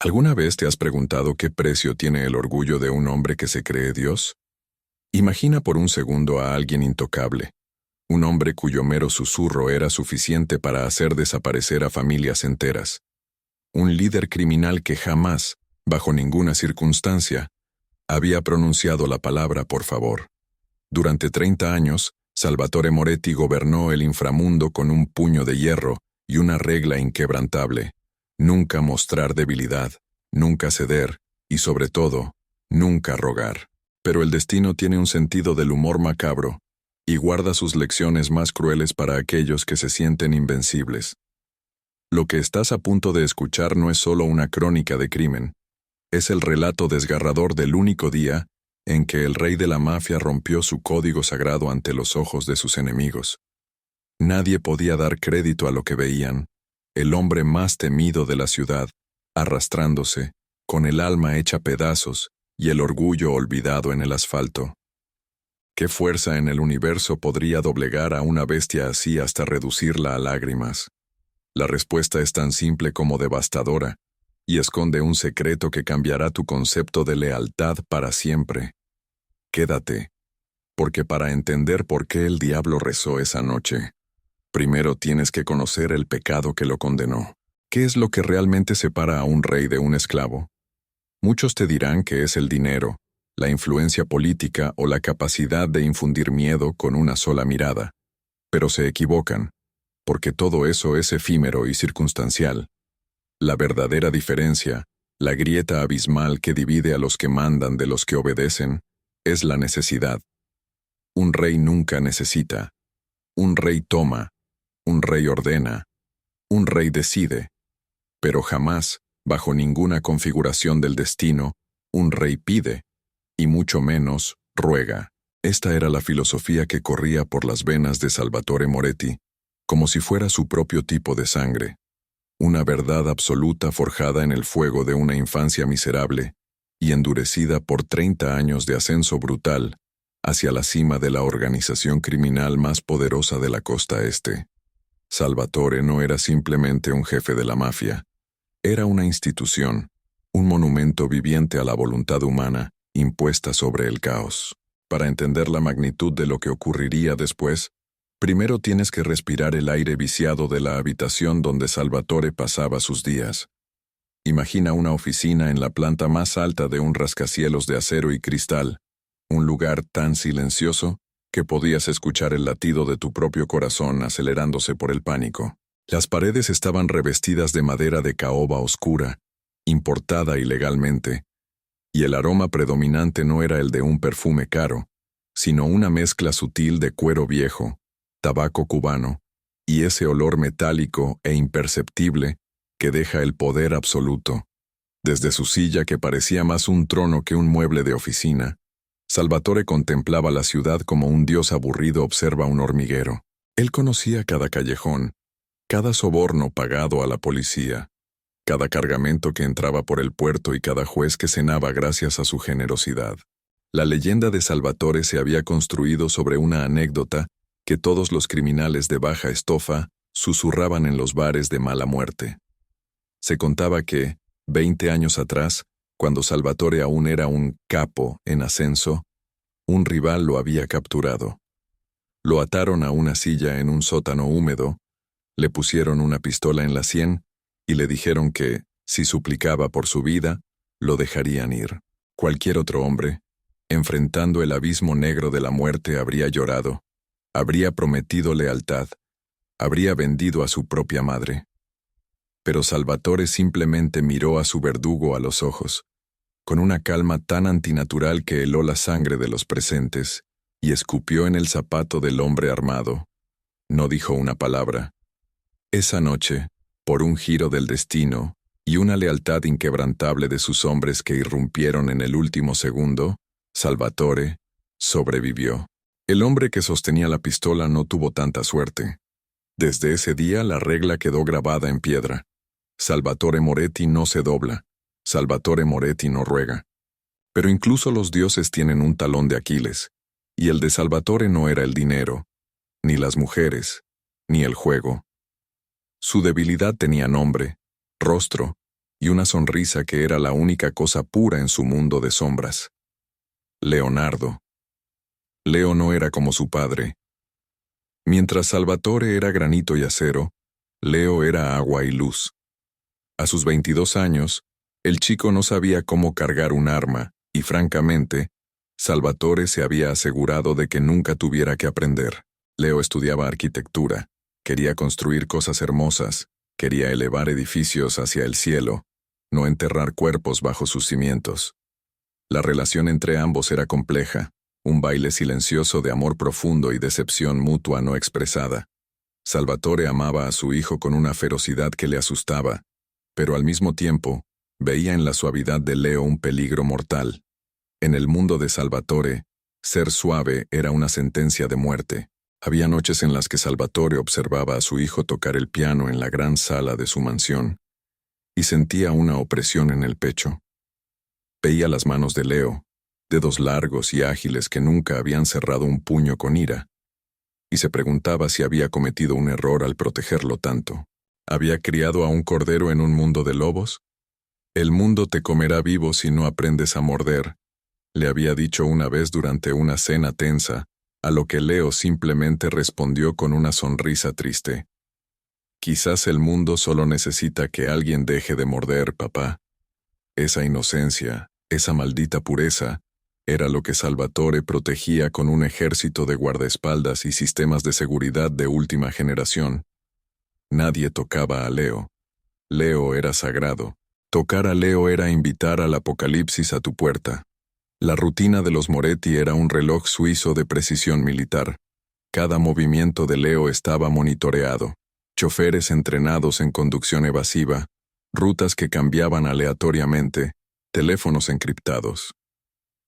¿Alguna vez te has preguntado qué precio tiene el orgullo de un hombre que se cree Dios? Imagina por un segundo a alguien intocable, un hombre cuyo mero susurro era suficiente para hacer desaparecer a familias enteras, un líder criminal que jamás, bajo ninguna circunstancia, había pronunciado la palabra por favor. Durante 30 años, Salvatore Moretti gobernó el inframundo con un puño de hierro y una regla inquebrantable: nunca mostrar debilidad, nunca ceder y, sobre todo, nunca rogar. Pero el destino tiene un sentido del humor macabro y guarda sus lecciones más crueles para aquellos que se sienten invencibles. Lo que estás a punto de escuchar no es solo una crónica de crimen, es el relato desgarrador del único día en que el rey de la mafia rompió su código sagrado ante los ojos de sus enemigos. Nadie podía dar crédito a lo que veían: el hombre más temido de la ciudad, arrastrándose, con el alma hecha pedazos y el orgullo olvidado en el asfalto. ¿Qué fuerza en el universo podría doblegar a una bestia así hasta reducirla a lágrimas? La respuesta es tan simple como devastadora, y esconde un secreto que cambiará tu concepto de lealtad para siempre. Quédate, porque para entender por qué el diablo rezó esa noche, primero tienes que conocer el pecado que lo condenó. ¿Qué es lo que realmente separa a un rey de un esclavo? Muchos te dirán que es el dinero, la influencia política o la capacidad de infundir miedo con una sola mirada. Pero se equivocan, porque todo eso es efímero y circunstancial. La verdadera diferencia, la grieta abismal que divide a los que mandan de los que obedecen, es la necesidad. Un rey nunca necesita. Un rey toma. Un rey ordena. Un rey decide. Pero jamás, bajo ninguna configuración del destino, un rey pide, y mucho menos ruega. Esta era la filosofía que corría por las venas de Salvatore Moretti, como si fuera su propio tipo de sangre. Una verdad absoluta forjada en el fuego de una infancia miserable y endurecida por 30 años de ascenso brutal hacia la cima de la organización criminal más poderosa de la costa este. Salvatore no era simplemente un jefe de la mafia. Era una institución, un monumento viviente a la voluntad humana impuesta sobre el caos. Para entender la magnitud de lo que ocurriría después, primero tienes que respirar el aire viciado de la habitación donde Salvatore pasaba sus días. Imagina una oficina en la planta más alta de un rascacielos de acero y cristal, un lugar tan silencioso que podías escuchar el latido de tu propio corazón acelerándose por el pánico. Las paredes estaban revestidas de madera de caoba oscura, importada ilegalmente, y el aroma predominante no era el de un perfume caro, sino una mezcla sutil de cuero viejo, tabaco cubano, y ese olor metálico e imperceptible que deja el poder absoluto. Desde su silla, que parecía más un trono que un mueble de oficina, Salvatore contemplaba la ciudad como un dios aburrido observa un hormiguero. Él conocía cada callejón, cada soborno pagado a la policía, cada cargamento que entraba por el puerto y cada juez que cenaba gracias a su generosidad. La leyenda de Salvatore se había construido sobre una anécdota que todos los criminales de baja estofa susurraban en los bares de mala muerte. Se contaba que, 20 años atrás, cuando Salvatore aún era un capo en ascenso, un rival lo había capturado. Lo ataron a una silla en un sótano húmedo, le pusieron una pistola en la sien y le dijeron que, si suplicaba por su vida, lo dejarían ir. Cualquier otro hombre, enfrentando el abismo negro de la muerte, habría llorado, habría prometido lealtad, habría vendido a su propia madre. Pero Salvatore simplemente miró a su verdugo a los ojos, con una calma tan antinatural que heló la sangre de los presentes, y escupió en el zapato del hombre armado. No dijo una palabra. Esa noche, por un giro del destino y una lealtad inquebrantable de sus hombres que irrumpieron en el último segundo, Salvatore sobrevivió. El hombre que sostenía la pistola no tuvo tanta suerte. Desde ese día la regla quedó grabada en piedra. Salvatore Moretti no se dobla. Salvatore Moretti no ruega. Pero incluso los dioses tienen un talón de Aquiles, y el de Salvatore no era el dinero, ni las mujeres, ni el juego. Su debilidad tenía nombre, rostro y una sonrisa que era la única cosa pura en su mundo de sombras. Leonardo. Leo no era como su padre. Mientras Salvatore era granito y acero, Leo era agua y luz. A sus 22 años, el chico no sabía cómo cargar un arma, y francamente, Salvatore se había asegurado de que nunca tuviera que aprender. Leo estudiaba arquitectura, quería construir cosas hermosas, quería elevar edificios hacia el cielo, no enterrar cuerpos bajo sus cimientos. La relación entre ambos era compleja, un baile silencioso de amor profundo y decepción mutua no expresada. Salvatore amaba a su hijo con una ferocidad que le asustaba, pero al mismo tiempo, veía en la suavidad de Leo un peligro mortal. En el mundo de Salvatore, ser suave era una sentencia de muerte. Había noches en las que Salvatore observaba a su hijo tocar el piano en la gran sala de su mansión, y sentía una opresión en el pecho. Veía las manos de Leo, dedos largos y ágiles que nunca habían cerrado un puño con ira, y se preguntaba si había cometido un error al protegerlo tanto. ¿Había criado a un cordero en un mundo de lobos? El mundo te comerá vivo si no aprendes a morder, le había dicho una vez durante una cena tensa, a lo que Leo simplemente respondió con una sonrisa triste. Quizás el mundo solo necesita que alguien deje de morder, papá. Esa inocencia, esa maldita pureza, era lo que Salvatore protegía con un ejército de guardaespaldas y sistemas de seguridad de última generación. Nadie tocaba a Leo. Leo era sagrado. Tocar a Leo era invitar al apocalipsis a tu puerta. La rutina de los Moretti era un reloj suizo de precisión militar. Cada movimiento de Leo estaba monitoreado. Choferes entrenados en conducción evasiva, rutas que cambiaban aleatoriamente, teléfonos encriptados.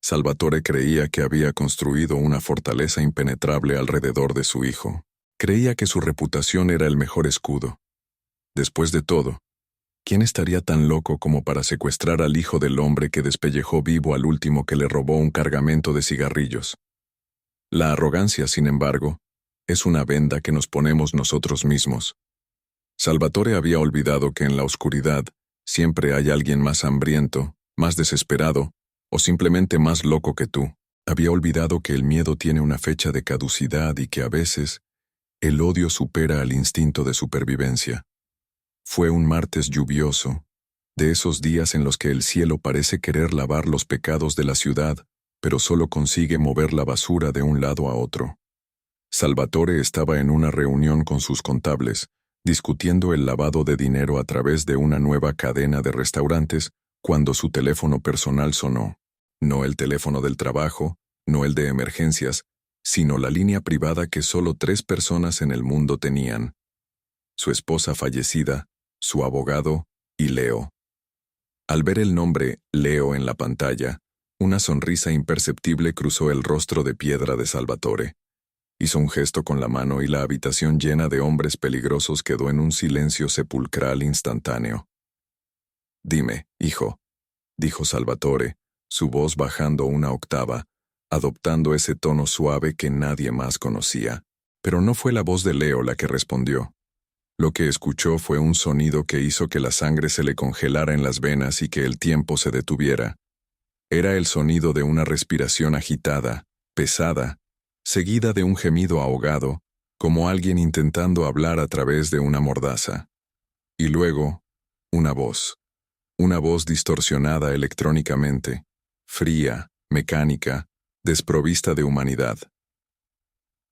Salvatore creía que había construido una fortaleza impenetrable alrededor de su hijo. Creía que su reputación era el mejor escudo. Después de todo, ¿quién estaría tan loco como para secuestrar al hijo del hombre que despellejó vivo al último que le robó un cargamento de cigarrillos? La arrogancia, sin embargo, es una venda que nos ponemos nosotros mismos. Salvatore había olvidado que en la oscuridad siempre hay alguien más hambriento, más desesperado, o simplemente más loco que tú. Había olvidado que el miedo tiene una fecha de caducidad y que a veces el odio supera al instinto de supervivencia. Fue un martes lluvioso, de esos días en los que el cielo parece querer lavar los pecados de la ciudad, pero solo consigue mover la basura de un lado a otro. Salvatore estaba en una reunión con sus contables, discutiendo el lavado de dinero a través de una nueva cadena de restaurantes, cuando su teléfono personal sonó. No el teléfono del trabajo, no el de emergencias, sino la línea privada que solo 3 personas en el mundo tenían: su esposa fallecida, su abogado y Leo. Al ver el nombre Leo en la pantalla, una sonrisa imperceptible cruzó el rostro de piedra de Salvatore. Hizo un gesto con la mano y la habitación llena de hombres peligrosos quedó en un silencio sepulcral instantáneo. «Dime, hijo», dijo Salvatore, su voz bajando una octava, adoptando ese tono suave que nadie más conocía. Pero no fue la voz de Leo la que respondió. Lo que escuchó fue un sonido que hizo que la sangre se le congelara en las venas y que el tiempo se detuviera. Era el sonido de una respiración agitada, pesada, seguida de un gemido ahogado, como alguien intentando hablar a través de una mordaza. Y luego, una voz distorsionada electrónicamente, fría, mecánica, desprovista de humanidad.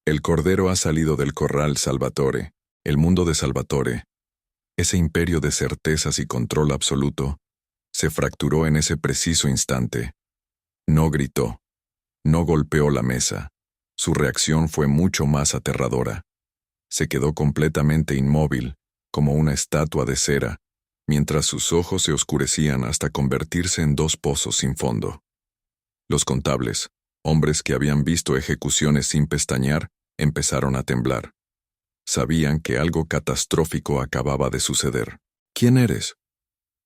El cordero ha salido del corral, Salvatore. El mundo de Salvatore, ese imperio de certezas y control absoluto, se fracturó en ese preciso instante. No gritó, no golpeó la mesa. Su reacción fue mucho más aterradora. Se quedó completamente inmóvil, como una estatua de cera, mientras sus ojos se oscurecían hasta convertirse en 2 pozos sin fondo. Los contables, hombres que habían visto ejecuciones sin pestañear, empezaron a temblar. Sabían que algo catastrófico acababa de suceder. «¿Quién eres?»,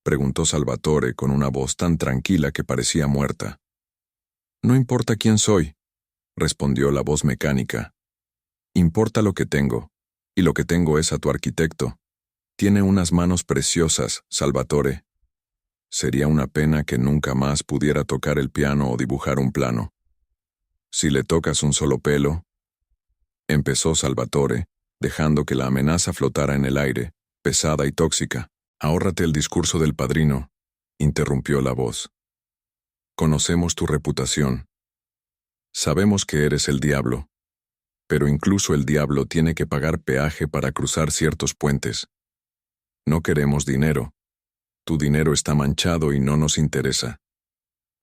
preguntó Salvatore con una voz tan tranquila que parecía muerta. «No importa quién soy», respondió la voz mecánica. «Importa lo que tengo, y lo que tengo es a tu arquitecto. Tiene unas manos preciosas, Salvatore». Sería una pena que nunca más pudiera tocar el piano o dibujar un plano. Si le tocas un solo pelo, empezó Salvatore, dejando que la amenaza flotara en el aire, pesada y tóxica. Ahórrate el discurso del padrino, interrumpió la voz. Conocemos tu reputación. Sabemos que eres el diablo, pero incluso el diablo tiene que pagar peaje para cruzar ciertos puentes. No queremos dinero. Tu dinero está manchado y no nos interesa.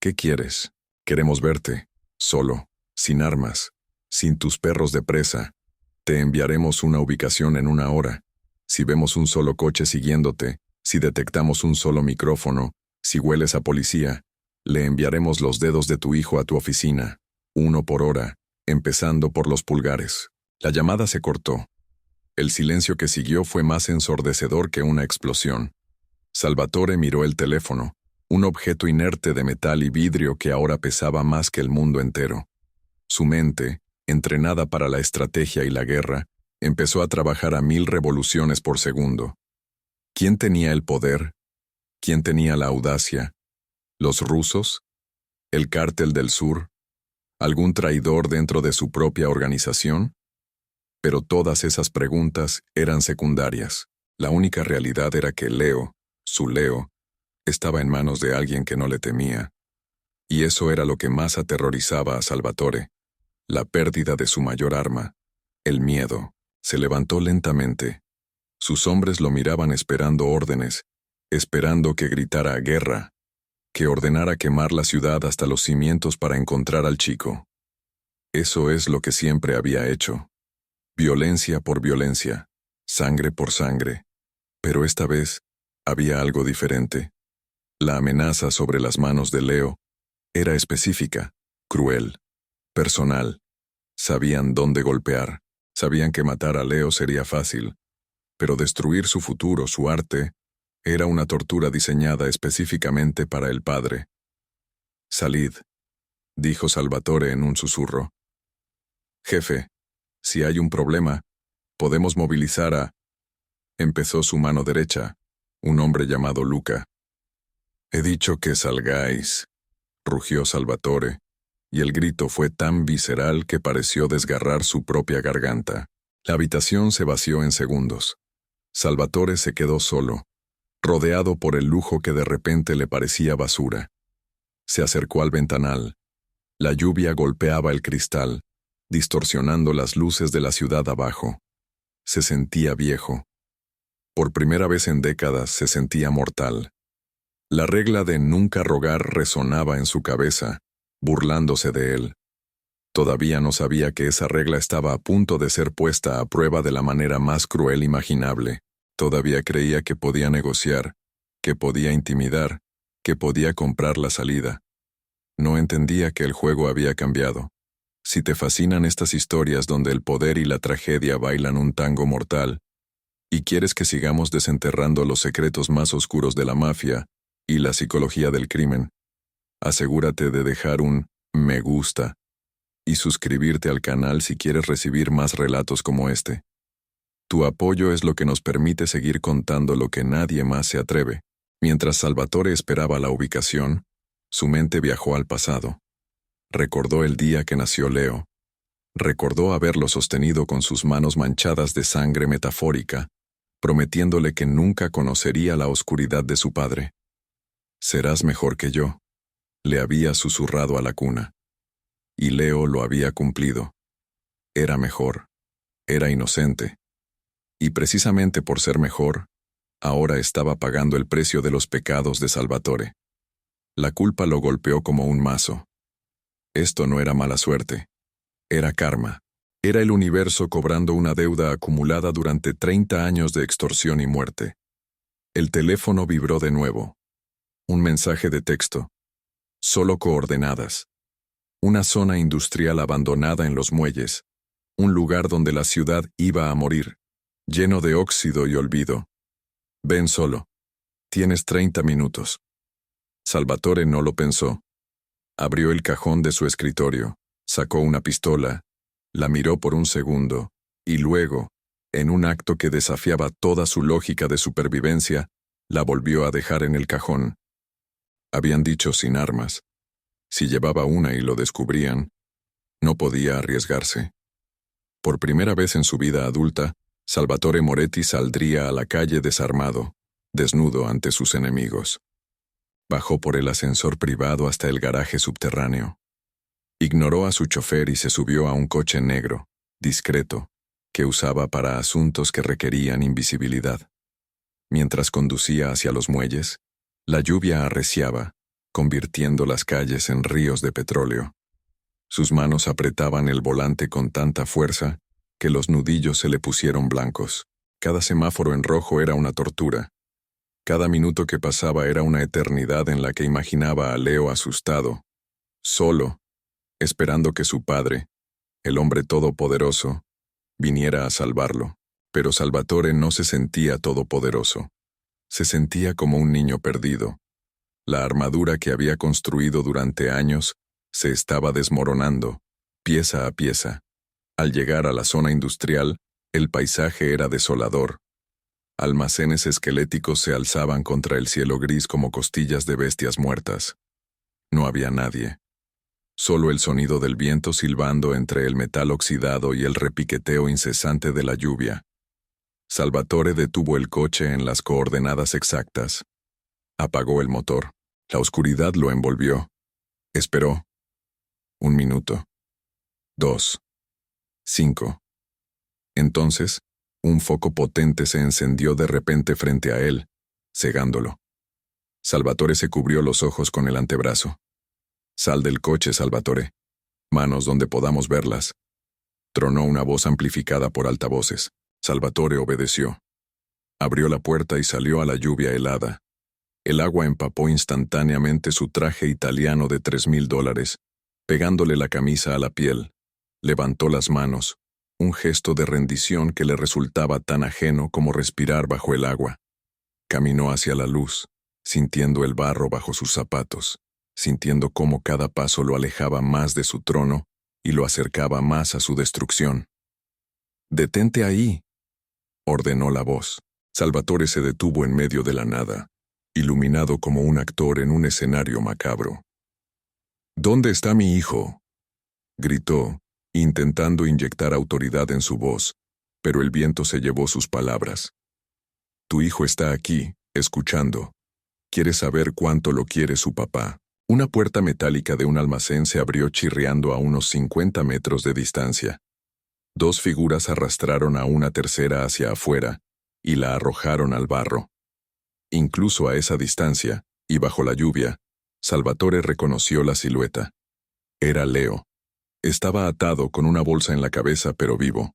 ¿Qué quieres? Queremos verte, solo, sin armas, sin tus perros de presa. Te enviaremos una ubicación en 1 hora. Si vemos un solo coche siguiéndote, si detectamos un solo micrófono, si hueles a policía, le enviaremos los dedos de tu hijo a tu oficina, 1 por hora, empezando por los pulgares. La llamada se cortó. El silencio que siguió fue más ensordecedor que una explosión. Salvatore miró el teléfono, un objeto inerte de metal y vidrio que ahora pesaba más que el mundo entero. Su mente, entrenada para la estrategia y la guerra, empezó a trabajar a 1000 revoluciones por segundo. ¿Quién tenía el poder? ¿Quién tenía la audacia? ¿Los rusos? ¿El cártel del sur? ¿Algún traidor dentro de su propia organización? Pero todas esas preguntas eran secundarias. La única realidad era que Leo, su Leo, estaba en manos de alguien que no le temía. Y eso era lo que más aterrorizaba a Salvatore. La pérdida de su mayor arma, el miedo. Se levantó lentamente. Sus hombres lo miraban esperando órdenes, esperando que gritara guerra, que ordenara quemar la ciudad hasta los cimientos para encontrar al chico. Eso es lo que siempre había hecho. Violencia por violencia, sangre por sangre. Pero esta vez había algo diferente. La amenaza sobre las manos de Leo era específica, cruel, personal. Sabían dónde golpear, sabían que matar a Leo sería fácil, pero destruir su futuro, su arte, era una tortura diseñada específicamente para el padre. «Salid», dijo Salvatore en un susurro. «Jefe, si hay un problema, podemos movilizar a...» Empezó su mano derecha, un hombre llamado Luca. «He dicho que salgáis», rugió Salvatore, y el grito fue tan visceral que pareció desgarrar su propia garganta. La habitación se vació en segundos. Salvatore se quedó solo, rodeado por el lujo que de repente le parecía basura. Se acercó al ventanal. La lluvia golpeaba el cristal, distorsionando las luces de la ciudad abajo. Se sentía viejo. Por primera vez en décadas se sentía mortal. La regla de nunca rogar resonaba en su cabeza, burlándose de él. Todavía no sabía que esa regla estaba a punto de ser puesta a prueba de la manera más cruel imaginable. Todavía creía que podía negociar, que podía intimidar, que podía comprar la salida. No entendía que el juego había cambiado. Si te fascinan estas historias donde el poder y la tragedia bailan un tango mortal, y quieres que sigamos desenterrando los secretos más oscuros de la mafia y la psicología del crimen, asegúrate de dejar un me gusta y suscribirte al canal si quieres recibir más relatos como este. Tu apoyo es lo que nos permite seguir contando lo que nadie más se atreve. Mientras Salvatore esperaba la ubicación, su mente viajó al pasado. Recordó el día que nació Leo. Recordó haberlo sostenido con sus manos manchadas de sangre metafórica, prometiéndole que nunca conocería la oscuridad de su padre. «Serás mejor que yo», le había susurrado a la cuna. Y Leo lo había cumplido. Era mejor. Era inocente. Y precisamente por ser mejor, ahora estaba pagando el precio de los pecados de Salvatore. La culpa lo golpeó como un mazo. Esto no era mala suerte. Era karma. Era el universo cobrando una deuda acumulada durante 30 años de extorsión y muerte. El teléfono vibró de nuevo. Un mensaje de texto. Solo coordenadas. Una zona industrial abandonada en los muelles. Un lugar donde la ciudad iba a morir, lleno de óxido y olvido. «Ven solo. Tienes 30 minutos». Salvatore no lo pensó. Abrió el cajón de su escritorio, sacó una pistola, la miró por un segundo, y luego, en un acto que desafiaba toda su lógica de supervivencia, la volvió a dejar en el cajón. Habían dicho sin armas. Si llevaba una y lo descubrían, no podía arriesgarse. Por primera vez en su vida adulta, Salvatore Moretti saldría a la calle desarmado, desnudo ante sus enemigos. Bajó por el ascensor privado hasta el garaje subterráneo. Ignoró a su chofer y se subió a un coche negro, discreto, que usaba para asuntos que requerían invisibilidad. Mientras conducía hacia los muelles, la lluvia arreciaba, convirtiendo las calles en ríos de petróleo. Sus manos apretaban el volante con tanta fuerza que los nudillos se le pusieron blancos. Cada semáforo en rojo era una tortura. Cada minuto que pasaba era una eternidad en la que imaginaba a Leo asustado, solo, esperando que su padre, el hombre todopoderoso, viniera a salvarlo. Pero Salvatore no se sentía todopoderoso. Se sentía como un niño perdido. La armadura que había construido durante años se estaba desmoronando, pieza a pieza. Al llegar a la zona industrial, el paisaje era desolador. Almacenes esqueléticos se alzaban contra el cielo gris como costillas de bestias muertas. No había nadie. Solo el sonido del viento silbando entre el metal oxidado y el repiqueteo incesante de la lluvia. Salvatore detuvo el coche en las coordenadas exactas. Apagó el motor. La oscuridad lo envolvió. Esperó. 1 minuto. 2. 5. Entonces, un foco potente se encendió de repente frente a él, cegándolo. Salvatore se cubrió los ojos con el antebrazo. «Sal del coche, Salvatore. Manos donde podamos verlas», tronó una voz amplificada por altavoces. Salvatore obedeció. Abrió la puerta y salió a la lluvia helada. El agua empapó instantáneamente su traje italiano de $3,000, pegándole la camisa a la piel. Levantó las manos, un gesto de rendición que le resultaba tan ajeno como respirar bajo el agua. Caminó hacia la luz, sintiendo el barro bajo sus zapatos, sintiendo cómo cada paso lo alejaba más de su trono y lo acercaba más a su destrucción. «Detente ahí», ordenó la voz. Salvatore se detuvo en medio de la nada, iluminado como un actor en un escenario macabro. «¿Dónde está mi hijo?», gritó, intentando inyectar autoridad en su voz, pero el viento se llevó sus palabras. «Tu hijo está aquí, escuchando. Quiere saber cuánto lo quiere su papá». Una puerta metálica de un almacén se abrió chirriando a unos 50 metros de distancia. 2 figuras arrastraron a una tercera hacia afuera y la arrojaron al barro. Incluso a esa distancia, y bajo la lluvia, Salvatore reconoció la silueta. Era Leo. Estaba atado con una bolsa en la cabeza, pero vivo.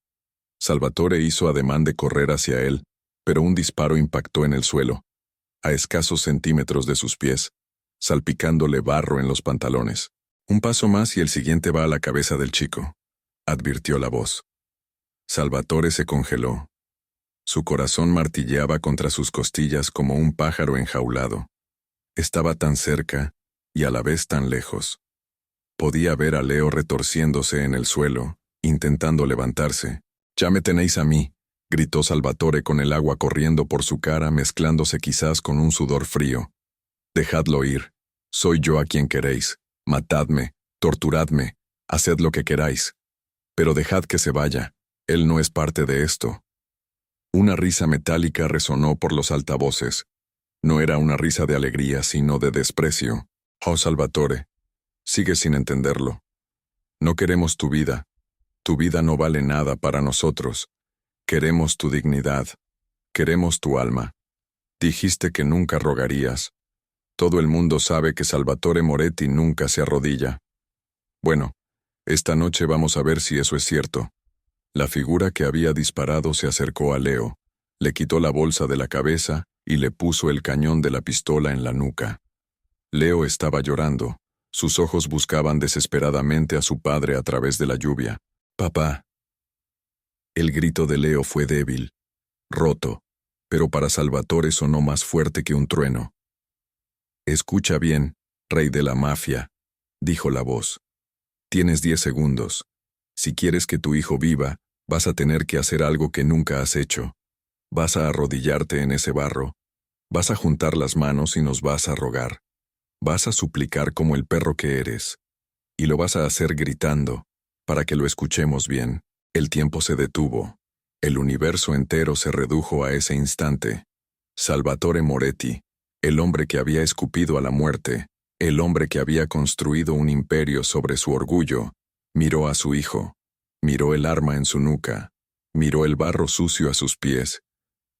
Salvatore hizo ademán de correr hacia él, pero un disparo impactó en el suelo, a escasos centímetros de sus pies, salpicándole barro en los pantalones. «Un paso más y el siguiente va a la cabeza del chico», advirtió la voz. Salvatore se congeló. Su corazón martilleaba contra sus costillas como un pájaro enjaulado. Estaba tan cerca y a la vez tan lejos. Podía ver a Leo retorciéndose en el suelo, intentando levantarse. «Ya me tenéis a mí», gritó Salvatore con el agua corriendo por su cara mezclándose quizás con un sudor frío. «Dejadlo ir. Soy yo a quien queréis. Matadme, torturadme, haced lo que queráis. Pero dejad que se vaya. Él no es parte de esto». Una risa metálica resonó por los altavoces. No era una risa de alegría, sino de desprecio. «Oh, Salvatore, sigues sin entenderlo. No queremos tu vida. Tu vida no vale nada para nosotros. Queremos tu dignidad. Queremos tu alma. Dijiste que nunca rogarías. Todo el mundo sabe que Salvatore Moretti nunca se arrodilla. Bueno, esta noche vamos a ver si eso es cierto». La figura que había disparado se acercó a Leo, le quitó la bolsa de la cabeza y le puso el cañón de la pistola en la nuca. Leo estaba llorando. Sus ojos buscaban desesperadamente a su padre a través de la lluvia. «Papá». El grito de Leo fue débil, roto, pero para Salvatore sonó más fuerte que un trueno. «Escucha bien, rey de la mafia», dijo la voz. «Tienes 10 segundos. Si quieres que tu hijo viva, vas a tener que hacer algo que nunca has hecho. Vas a arrodillarte en ese barro. Vas a juntar las manos y nos vas a rogar. Vas a suplicar como el perro que eres. Y lo vas a hacer gritando, para que lo escuchemos bien. El tiempo se detuvo. El universo entero se redujo a ese instante. Salvatore Moretti, el hombre que había escupido a la muerte, el hombre que había construido un imperio sobre su orgullo, miró a su hijo, miró el arma en su nuca, miró el barro sucio a sus pies.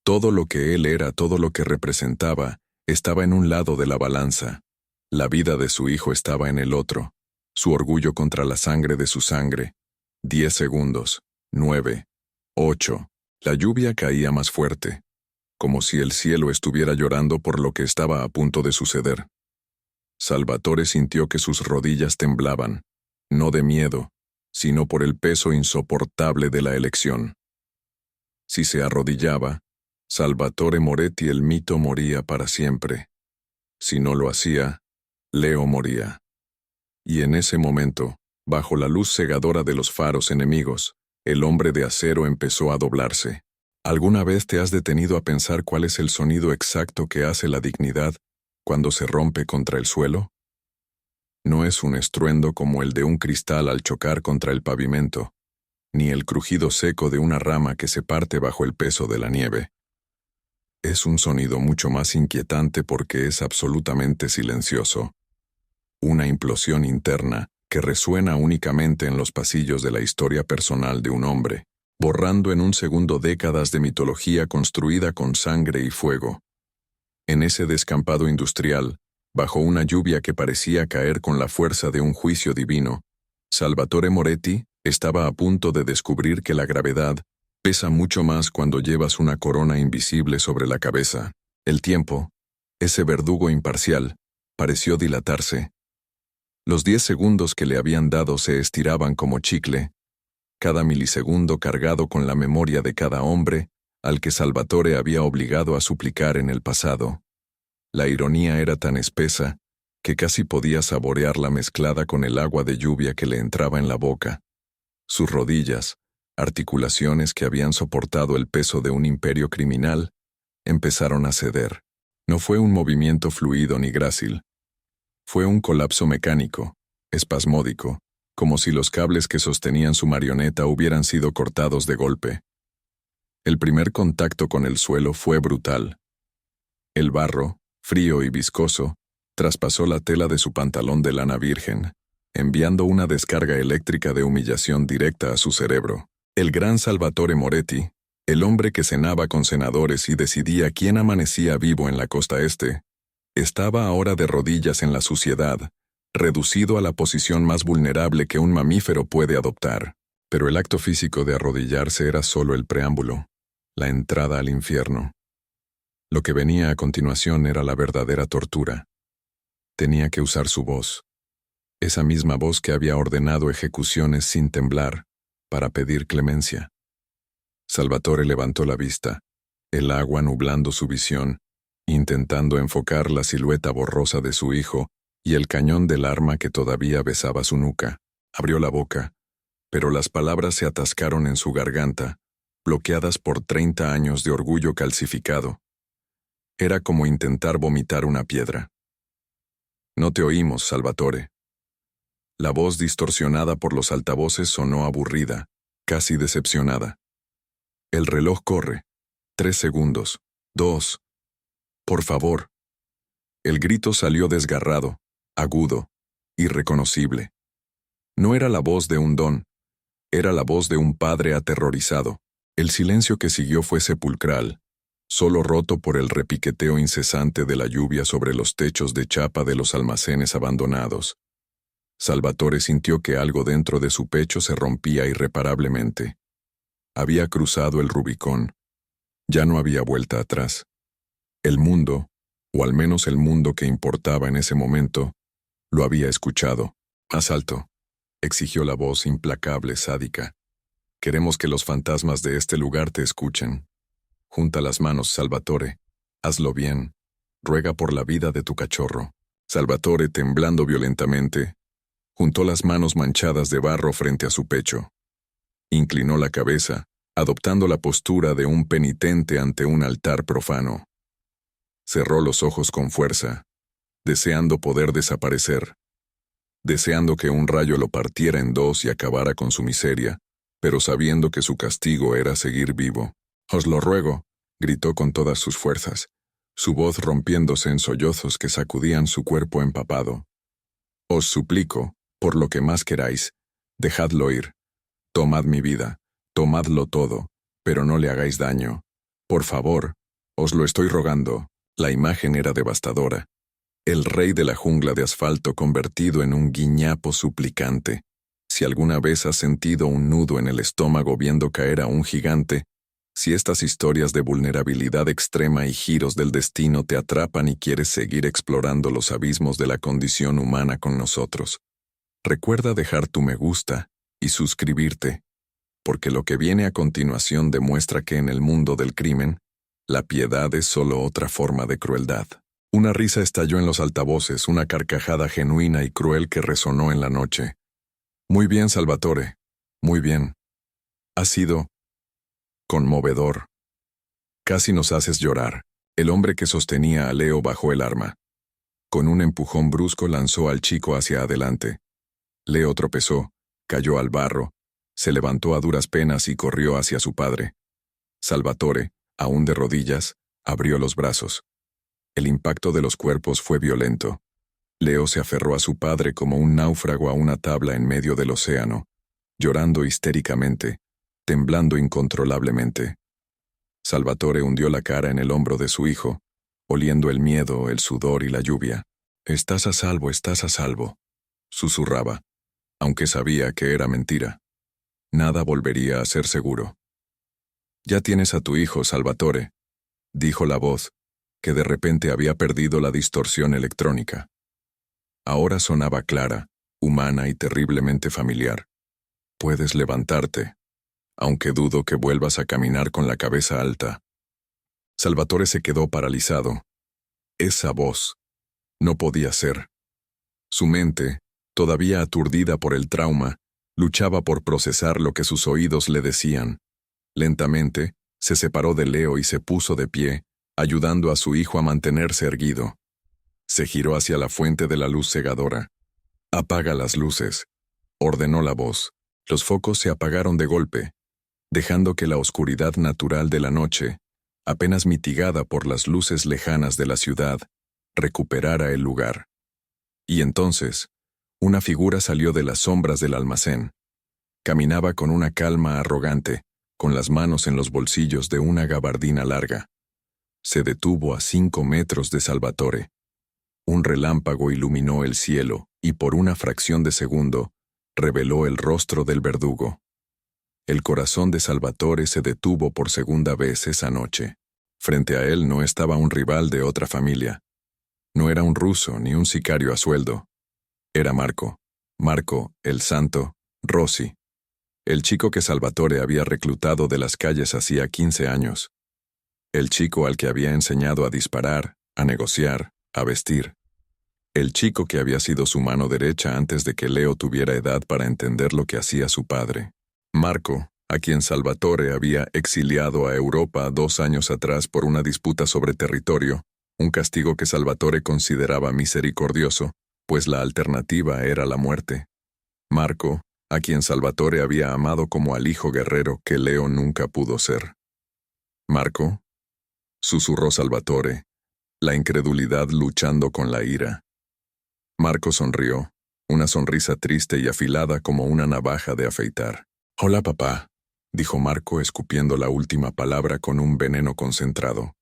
Todo lo que él era, todo lo que representaba, estaba en un lado de la balanza. La vida de su hijo estaba en el otro, su orgullo contra la sangre de su sangre. 10 segundos, 9, 8. La lluvia caía más fuerte, como si el cielo estuviera llorando por lo que estaba a punto de suceder. Salvatore sintió que sus rodillas temblaban, no de miedo, sino por el peso insoportable de la elección. Si se arrodillaba, Salvatore Moretti el mito moría para siempre. Si no lo hacía, Leo moría. Y en ese momento, bajo la luz cegadora de los faros enemigos, el hombre de acero empezó a doblarse. ¿Alguna vez te has detenido a pensar cuál es el sonido exacto que hace la dignidad cuando se rompe contra el suelo? No es un estruendo como el de un cristal al chocar contra el pavimento, ni el crujido seco de una rama que se parte bajo el peso de la nieve. Es un sonido mucho más inquietante porque es absolutamente silencioso. Una implosión interna que resuena únicamente en los pasillos de la historia personal de un hombre, borrando en un segundo décadas de mitología construida con sangre y fuego. En ese descampado industrial, bajo una lluvia que parecía caer con la fuerza de un juicio divino, Salvatore Moretti estaba a punto de descubrir que la gravedad pesa mucho más cuando llevas una corona invisible sobre la cabeza. El tiempo, ese verdugo imparcial, pareció dilatarse. Los 10 segundos que le habían dado se estiraban como chicle, cada milisegundo cargado con la memoria de cada hombre al que Salvatore había obligado a suplicar en el pasado. La ironía era tan espesa que casi podía saborearla mezclada con el agua de lluvia que le entraba en la boca. Sus rodillas, articulaciones que habían soportado el peso de un imperio criminal, empezaron a ceder. No fue un movimiento fluido ni grácil. Fue un colapso mecánico, espasmódico, como si los cables que sostenían su marioneta hubieran sido cortados de golpe. El primer contacto con el suelo fue brutal. El barro, frío y viscoso, traspasó la tela de su pantalón de lana virgen, enviando una descarga eléctrica de humillación directa a su cerebro. El gran Salvatore Moretti, el hombre que cenaba con senadores y decidía quién amanecía vivo en la costa este, estaba ahora de rodillas en la suciedad, reducido a la posición más vulnerable que un mamífero puede adoptar. Pero el acto físico de arrodillarse era solo el preámbulo, la entrada al infierno. Lo que venía a continuación era la verdadera tortura. Tenía que usar su voz, esa misma voz que había ordenado ejecuciones sin temblar, para pedir clemencia. Salvatore levantó la vista, el agua nublando su visión, intentando enfocar la silueta borrosa de su hijo y el cañón del arma que todavía besaba su nuca. Abrió la boca, pero las palabras se atascaron en su garganta, bloqueadas por 30 años de orgullo calcificado. Era como intentar vomitar una piedra. No te oímos, Salvatore. La voz distorsionada por los altavoces sonó aburrida, casi decepcionada. El reloj corre. 3 segundos. 2. Por favor. El grito salió desgarrado, agudo, irreconocible. No era la voz de un don, era la voz de un padre aterrorizado. El silencio que siguió fue sepulcral, solo roto por el repiqueteo incesante de la lluvia sobre los techos de chapa de los almacenes abandonados. Salvatore sintió que algo dentro de su pecho se rompía irreparablemente. Había cruzado el Rubicón. Ya no había vuelta atrás. El mundo, o al menos el mundo que importaba en ese momento, lo había escuchado. Más alto, exigió la voz implacable, sádica. Queremos que los fantasmas de este lugar te escuchen. Junta las manos, Salvatore. Hazlo bien. Ruega por la vida de tu cachorro. Salvatore, temblando violentamente, juntó las manos manchadas de barro frente a su pecho. Inclinó la cabeza, adoptando la postura de un penitente ante un altar profano. Cerró los ojos con fuerza. deseando poder desaparecer, deseando que un rayo lo partiera en dos y acabara con su miseria, pero sabiendo que su castigo era seguir vivo. «Os lo ruego», gritó con todas sus fuerzas, su voz rompiéndose en sollozos que sacudían su cuerpo empapado. «Os suplico, por lo que más queráis, dejadlo ir. Tomad mi vida, tomadlo todo, pero no le hagáis daño. Por favor, os lo estoy rogando». La imagen era devastadora. El rey de la jungla de asfalto convertido en un guiñapo suplicante. Si alguna vez has sentido un nudo en el estómago viendo caer a un gigante, si estas historias de vulnerabilidad extrema y giros del destino te atrapan y quieres seguir explorando los abismos de la condición humana con nosotros, recuerda dejar tu me gusta y suscribirte, porque lo que viene a continuación demuestra que en el mundo del crimen, la piedad es solo otra forma de crueldad. Una risa estalló en los altavoces, una carcajada genuina y cruel que resonó en la noche. «Muy bien, Salvatore. Muy bien. Ha sido conmovedor. Casi nos haces llorar». El hombre que sostenía a Leo bajó el arma. Con un empujón brusco lanzó al chico hacia adelante. Leo tropezó, cayó al barro, se levantó a duras penas y corrió hacia su padre. Salvatore, aún de rodillas, abrió los brazos. El impacto de los cuerpos fue violento. Leo se aferró a su padre como un náufrago a una tabla en medio del océano, llorando histéricamente, temblando incontrolablemente. Salvatore hundió la cara en el hombro de su hijo, oliendo el miedo, el sudor y la lluvia. «Estás a salvo», susurraba, aunque sabía que era mentira. Nada volvería a ser seguro. «Ya tienes a tu hijo, Salvatore», dijo la voz, que de repente había perdido la distorsión electrónica. Ahora sonaba clara, humana y terriblemente familiar. «Puedes levantarte, aunque dudo que vuelvas a caminar con la cabeza alta». Salvatore se quedó paralizado. Esa voz no podía ser. Su mente, todavía aturdida por el trauma, luchaba por procesar lo que sus oídos le decían. Lentamente, se separó de Leo y se puso de pie, ayudando a su hijo a mantenerse erguido. Se giró hacia la fuente de la luz cegadora. «Apaga las luces», ordenó la voz. Los focos se apagaron de golpe, dejando que la oscuridad natural de la noche, apenas mitigada por las luces lejanas de la ciudad, recuperara el lugar. Y entonces, una figura salió de las sombras del almacén. Caminaba con una calma arrogante, con las manos en los bolsillos de una gabardina larga. Se detuvo a 5 metros de Salvatore. Un relámpago iluminó el cielo y por una fracción de segundo reveló el rostro del verdugo. El corazón de Salvatore se detuvo por segunda vez esa noche. Frente a él no estaba un rival de otra familia. No era un ruso ni un sicario a sueldo. Era Marco, el santo, Rossi, el chico que Salvatore había reclutado de las calles hacía 15 años. El chico al que había enseñado a disparar, a negociar, a vestir. El chico que había sido su mano derecha antes de que Leo tuviera edad para entender lo que hacía su padre. Marco, a quien Salvatore había exiliado a Europa 2 años atrás por una disputa sobre territorio, un castigo que Salvatore consideraba misericordioso, pues la alternativa era la muerte. Marco, a quien Salvatore había amado como al hijo guerrero que Leo nunca pudo ser. «Marco», susurró Salvatore, la incredulidad luchando con la ira. Marco sonrió, una sonrisa triste y afilada como una navaja de afeitar. «Hola, papá», dijo Marco escupiendo la última palabra con un veneno concentrado.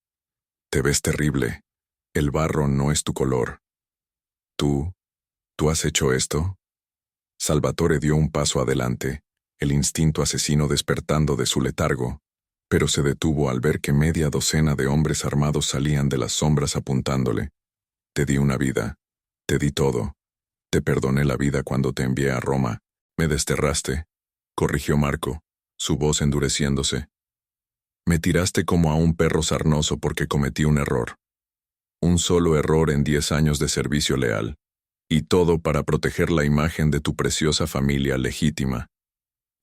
«Te ves terrible. El barro no es tu color. ¿Tú has hecho esto?» Salvatore dio un paso adelante, el instinto asesino despertando de su letargo, pero se detuvo al ver que media docena de hombres armados salían de las sombras apuntándole. «Te di una vida. Te di todo. Te perdoné la vida cuando te envié a Roma. Me desterraste», corrigió Marco, su voz endureciéndose. «Me tiraste como a un perro sarnoso porque cometí un error. Un solo error en 10 años de servicio leal. Y todo para proteger la imagen de tu preciosa familia legítima.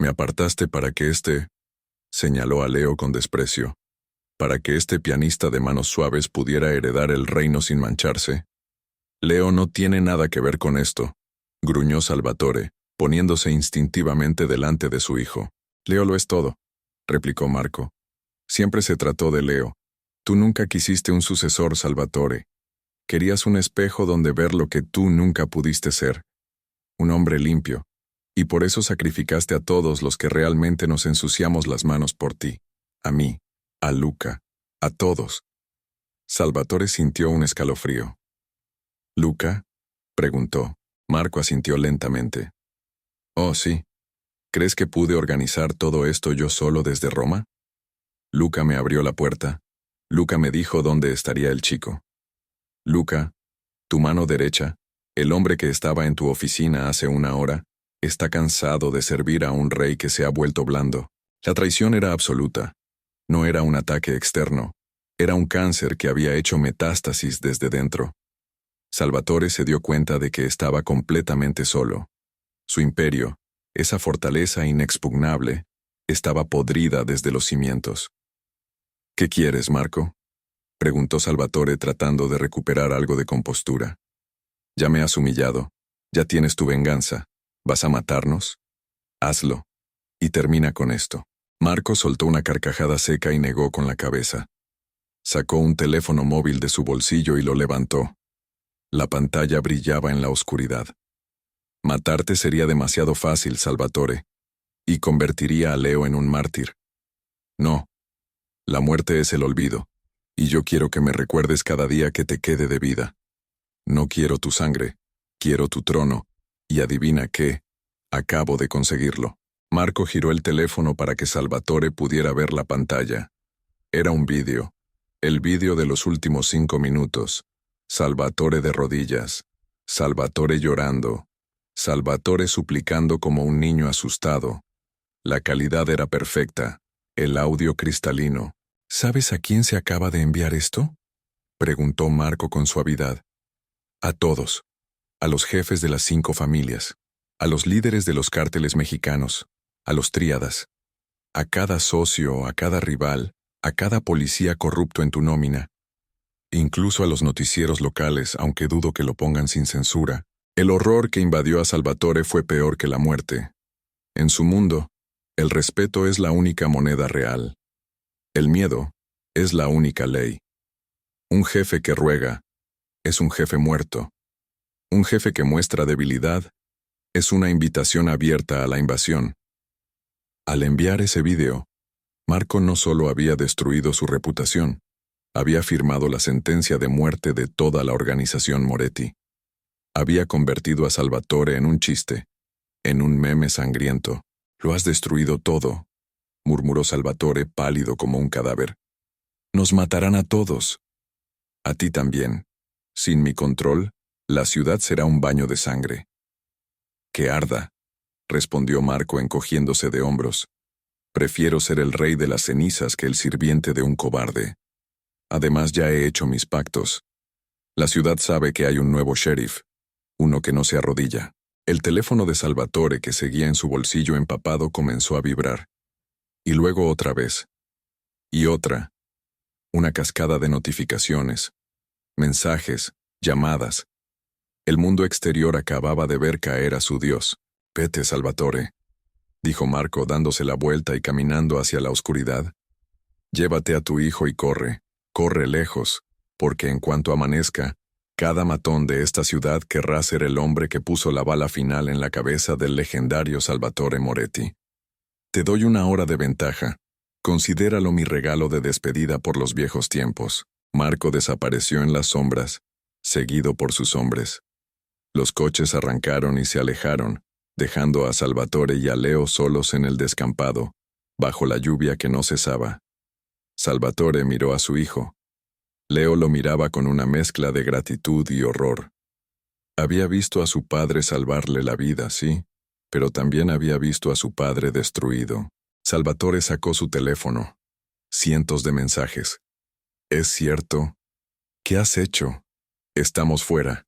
Me apartaste para que señaló a Leo con desprecio, para que este pianista de manos suaves pudiera heredar el reino sin mancharse. Leo no tiene nada que ver con esto, gruñó Salvatore, poniéndose instintivamente delante de su hijo. Leo lo es todo, replicó Marco. Siempre se trató de Leo. Tú nunca quisiste un sucesor, Salvatore. Querías un espejo donde ver lo que tú nunca pudiste ser. Un hombre limpio. Y por eso sacrificaste a todos los que realmente nos ensuciamos las manos por ti. A mí, a Luca, a todos. Salvatore sintió un escalofrío. ¿Luca? Preguntó. Marco asintió lentamente. Oh, sí. ¿Crees que pude organizar todo esto yo solo desde Roma? Luca me abrió la puerta. Luca me dijo dónde estaría el chico. Luca, tu mano derecha, el hombre que estaba en tu oficina hace una hora, está cansado de servir a un rey que se ha vuelto blando. La traición era absoluta. No era un ataque externo. Era un cáncer que había hecho metástasis desde dentro. Salvatore se dio cuenta de que estaba completamente solo. Su imperio, esa fortaleza inexpugnable, estaba podrida desde los cimientos. ¿Qué quieres, Marco? Preguntó Salvatore tratando de recuperar algo de compostura. Ya me has humillado. Ya tienes tu venganza. ¿Vas a matarnos? Hazlo. Y termina con esto. Marco soltó una carcajada seca y negó con la cabeza. Sacó un teléfono móvil de su bolsillo y lo levantó. La pantalla brillaba en la oscuridad. Matarte sería demasiado fácil, Salvatore, y convertiría a Leo en un mártir. No. La muerte es el olvido, y yo quiero que me recuerdes cada día que te quede de vida. No quiero tu sangre, quiero tu trono, y adivina qué, acabo de conseguirlo. Marco giró el teléfono para que Salvatore pudiera ver la pantalla. Era un vídeo, el vídeo de los últimos 5 minutos. Salvatore de rodillas, Salvatore llorando, Salvatore suplicando como un niño asustado. La calidad era perfecta, el audio cristalino. ¿Sabes a quién se acaba de enviar esto? Preguntó Marco con suavidad. A todos, a los jefes de las 5 familias, a los líderes de los cárteles mexicanos, a los tríadas, a cada socio, a cada rival, a cada policía corrupto en tu nómina, incluso a los noticieros locales, aunque dudo que lo pongan sin censura. El horror que invadió a Salvatore fue peor que la muerte. En su mundo, el respeto es la única moneda real. El miedo es la única ley. Un jefe que ruega es un jefe muerto. Un jefe que muestra debilidad es una invitación abierta a la invasión. Al enviar ese vídeo, Marco no solo había destruido su reputación, había firmado la sentencia de muerte de toda la organización Moretti. Había convertido a Salvatore en un chiste, en un meme sangriento. Lo has destruido todo, murmuró Salvatore pálido como un cadáver. Nos matarán a todos. A ti también. Sin mi control, la ciudad será un baño de sangre. Que arda, respondió Marco encogiéndose de hombros. Prefiero ser el rey de las cenizas que el sirviente de un cobarde. Además ya he hecho mis pactos. La ciudad sabe que hay un nuevo sheriff, uno que no se arrodilla. El teléfono de Salvatore que seguía en su bolsillo empapado comenzó a vibrar. Y luego otra vez. Y otra. Una cascada de notificaciones, mensajes, llamadas. El mundo exterior acababa de ver caer a su dios. Vete, Salvatore, dijo Marco dándose la vuelta y caminando hacia la oscuridad. Llévate a tu hijo y corre. Corre lejos, porque en cuanto amanezca, cada matón de esta ciudad querrá ser el hombre que puso la bala final en la cabeza del legendario Salvatore Moretti. Te doy 1 hora de ventaja. Considéralo mi regalo de despedida por los viejos tiempos. Marco desapareció en las sombras, seguido por sus hombres. Los coches arrancaron y se alejaron, dejando a Salvatore y a Leo solos en el descampado, bajo la lluvia que no cesaba. Salvatore miró a su hijo. Leo lo miraba con una mezcla de gratitud y horror. Había visto a su padre salvarle la vida, sí, pero también había visto a su padre destruido. Salvatore sacó su teléfono. Cientos de mensajes. ¿Es cierto? ¿Qué has hecho? Estamos fuera.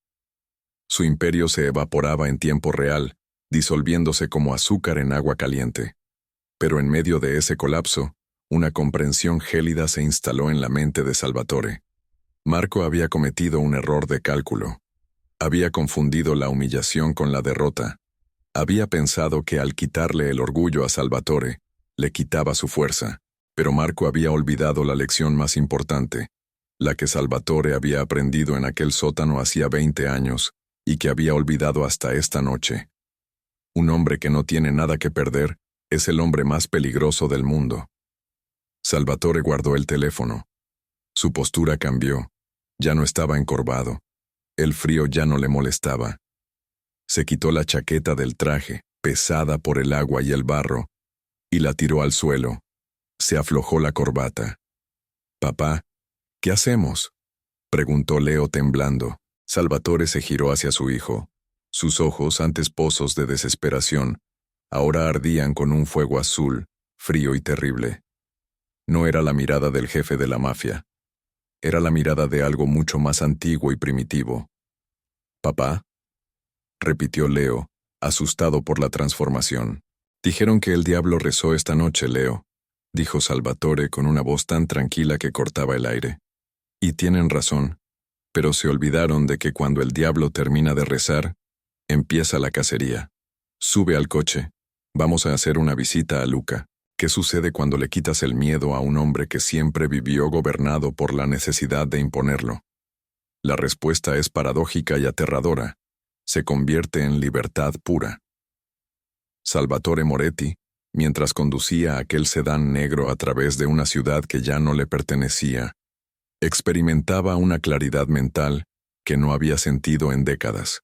Su imperio se evaporaba en tiempo real, disolviéndose como azúcar en agua caliente. Pero en medio de ese colapso, una comprensión gélida se instaló en la mente de Salvatore. Marco había cometido un error de cálculo. Había confundido la humillación con la derrota. Había pensado que al quitarle el orgullo a Salvatore, le quitaba su fuerza, pero Marco había olvidado la lección más importante, la que Salvatore había aprendido en aquel sótano hacía 20 años y que había olvidado hasta esta noche. Un hombre que no tiene nada que perder es el hombre más peligroso del mundo. Salvatore guardó el teléfono. Su postura cambió. Ya no estaba encorvado. El frío ya no le molestaba. Se quitó la chaqueta del traje, pesada por el agua y el barro, y la tiró al suelo. Se aflojó la corbata. «Papá, ¿qué hacemos?», preguntó Leo temblando. Salvatore se giró hacia su hijo. Sus ojos, antes pozos de desesperación, ahora ardían con un fuego azul, frío y terrible. No era la mirada del jefe de la mafia. Era la mirada de algo mucho más antiguo y primitivo. «¿Papá?», repitió Leo, asustado por la transformación. «Dijeron que el diablo rezó esta noche, Leo», dijo Salvatore con una voz tan tranquila que cortaba el aire. «Y tienen razón, pero se olvidaron de que cuando el diablo termina de rezar, empieza la cacería. Sube al coche. Vamos a hacer una visita a Luca. ¿Qué sucede cuando le quitas el miedo a un hombre que siempre vivió gobernado por la necesidad de imponerlo? La respuesta es paradójica y aterradora. Se convierte en libertad pura». Salvatore Moretti, mientras conducía aquel sedán negro a través de una ciudad que ya no le pertenecía, experimentaba una claridad mental que no había sentido en décadas.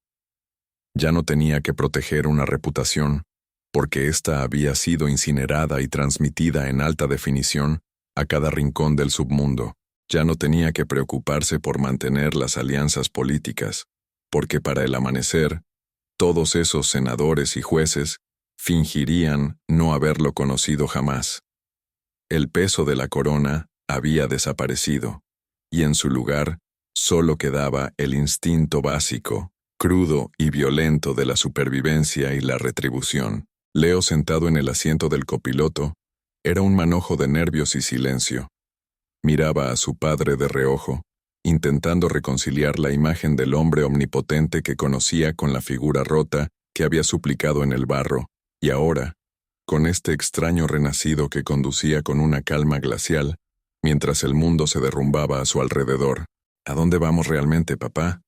Ya no tenía que proteger una reputación, porque ésta había sido incinerada y transmitida en alta definición a cada rincón del submundo. Ya no tenía que preocuparse por mantener las alianzas políticas, porque para el amanecer, todos esos senadores y jueces fingirían no haberlo conocido jamás. El peso de la corona había desaparecido, y en su lugar solo quedaba el instinto básico, crudo y violento de la supervivencia y la retribución. Leo, sentado en el asiento del copiloto, era un manojo de nervios y silencio. Miraba a su padre de reojo, intentando reconciliar la imagen del hombre omnipotente que conocía con la figura rota que había suplicado en el barro, y ahora, con este extraño renacido que conducía con una calma glacial, mientras el mundo se derrumbaba a su alrededor. «¿A dónde vamos realmente, papá?»,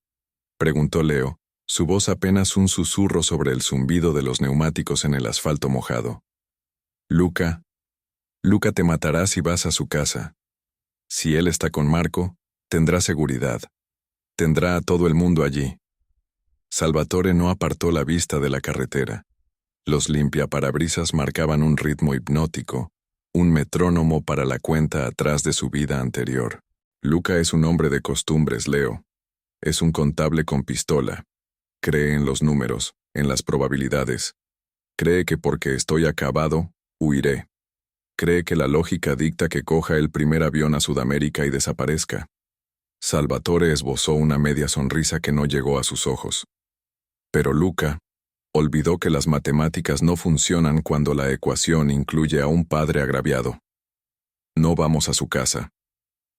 preguntó Leo, su voz apenas un susurro sobre el zumbido de los neumáticos en el asfalto mojado. «Luca te matará si vas a su casa. Si él está con Marco, tendrá seguridad. Tendrá a todo el mundo allí». Salvatore no apartó la vista de la carretera. Los limpiaparabrisas marcaban un ritmo hipnótico, un metrónomo para la cuenta atrás de su vida anterior. «Luca es un hombre de costumbres, Leo. Es un contable con pistola. Cree en los números, en las probabilidades. Cree que porque estoy acabado, huiré. Cree que la lógica dicta que coja el primer avión a Sudamérica y desaparezca». Salvatore esbozó una media sonrisa que no llegó a sus ojos. Pero Luca olvidó que las matemáticas no funcionan cuando la ecuación incluye a un padre agraviado. «No vamos a su casa.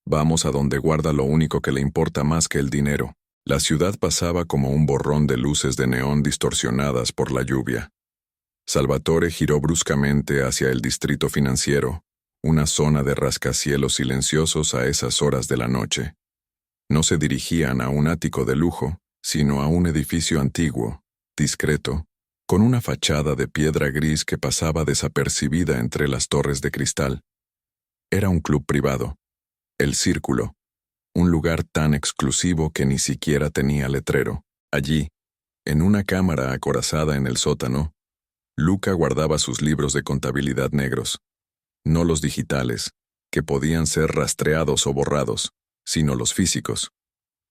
Vamos a donde guarda lo único que le importa más que el dinero». La ciudad pasaba como un borrón de luces de neón distorsionadas por la lluvia. Salvatore giró bruscamente hacia el distrito financiero, una zona de rascacielos silenciosos a esas horas de la noche. No se dirigían a un ático de lujo, sino a un edificio antiguo, discreto, con una fachada de piedra gris que pasaba desapercibida entre las torres de cristal. Era un club privado, el Círculo, un lugar tan exclusivo que ni siquiera tenía letrero. Allí, en una cámara acorazada en el sótano, Luca guardaba sus libros de contabilidad negros, no los digitales, que podían ser rastreados o borrados, sino los físicos.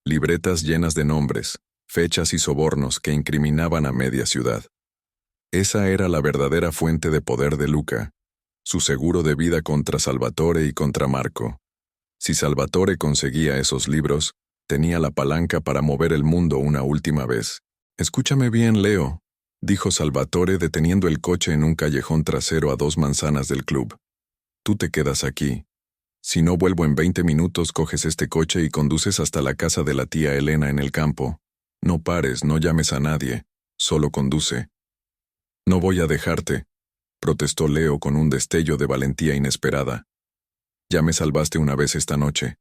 Libretas llenas de nombres, fechas y sobornos que incriminaban a media ciudad. Esa era la verdadera fuente de poder de Luca, su seguro de vida contra Salvatore y contra Marco. Si Salvatore conseguía esos libros, tenía la palanca para mover el mundo una última vez. «Escúchame bien, Leo», dijo Salvatore deteniendo el coche en un callejón trasero a 2 manzanas del club. «Tú te quedas aquí. Si no vuelvo en 20 minutos, coges este coche y conduces hasta la casa de la tía Elena en el campo. No pares, no llames a nadie, solo conduce. No voy a dejarte, protestó Leo con un destello de valentía inesperada. Ya me salvaste una vez esta noche.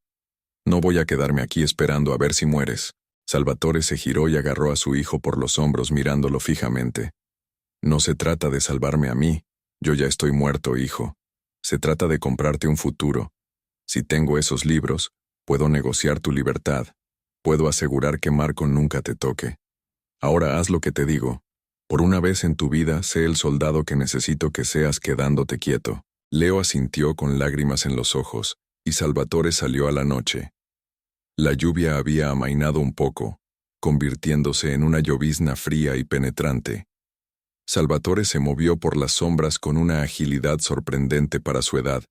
No voy a quedarme aquí esperando a ver si mueres. Salvatore se giró y agarró a su hijo por los hombros mirándolo fijamente. No se trata de salvarme a mí, yo ya estoy muerto, hijo. Se trata de comprarte un futuro. Si tengo esos libros, puedo negociar tu libertad. Puedo asegurar que Marco nunca te toque. Ahora haz lo que te digo. Por una vez en tu vida, sé el soldado que necesito que seas quedándote quieto. Leo asintió con lágrimas en los ojos, y Salvatore salió a la noche. La lluvia había amainado un poco, convirtiéndose en una llovizna fría y penetrante. Salvatore se movió por las sombras con una agilidad sorprendente para su edad.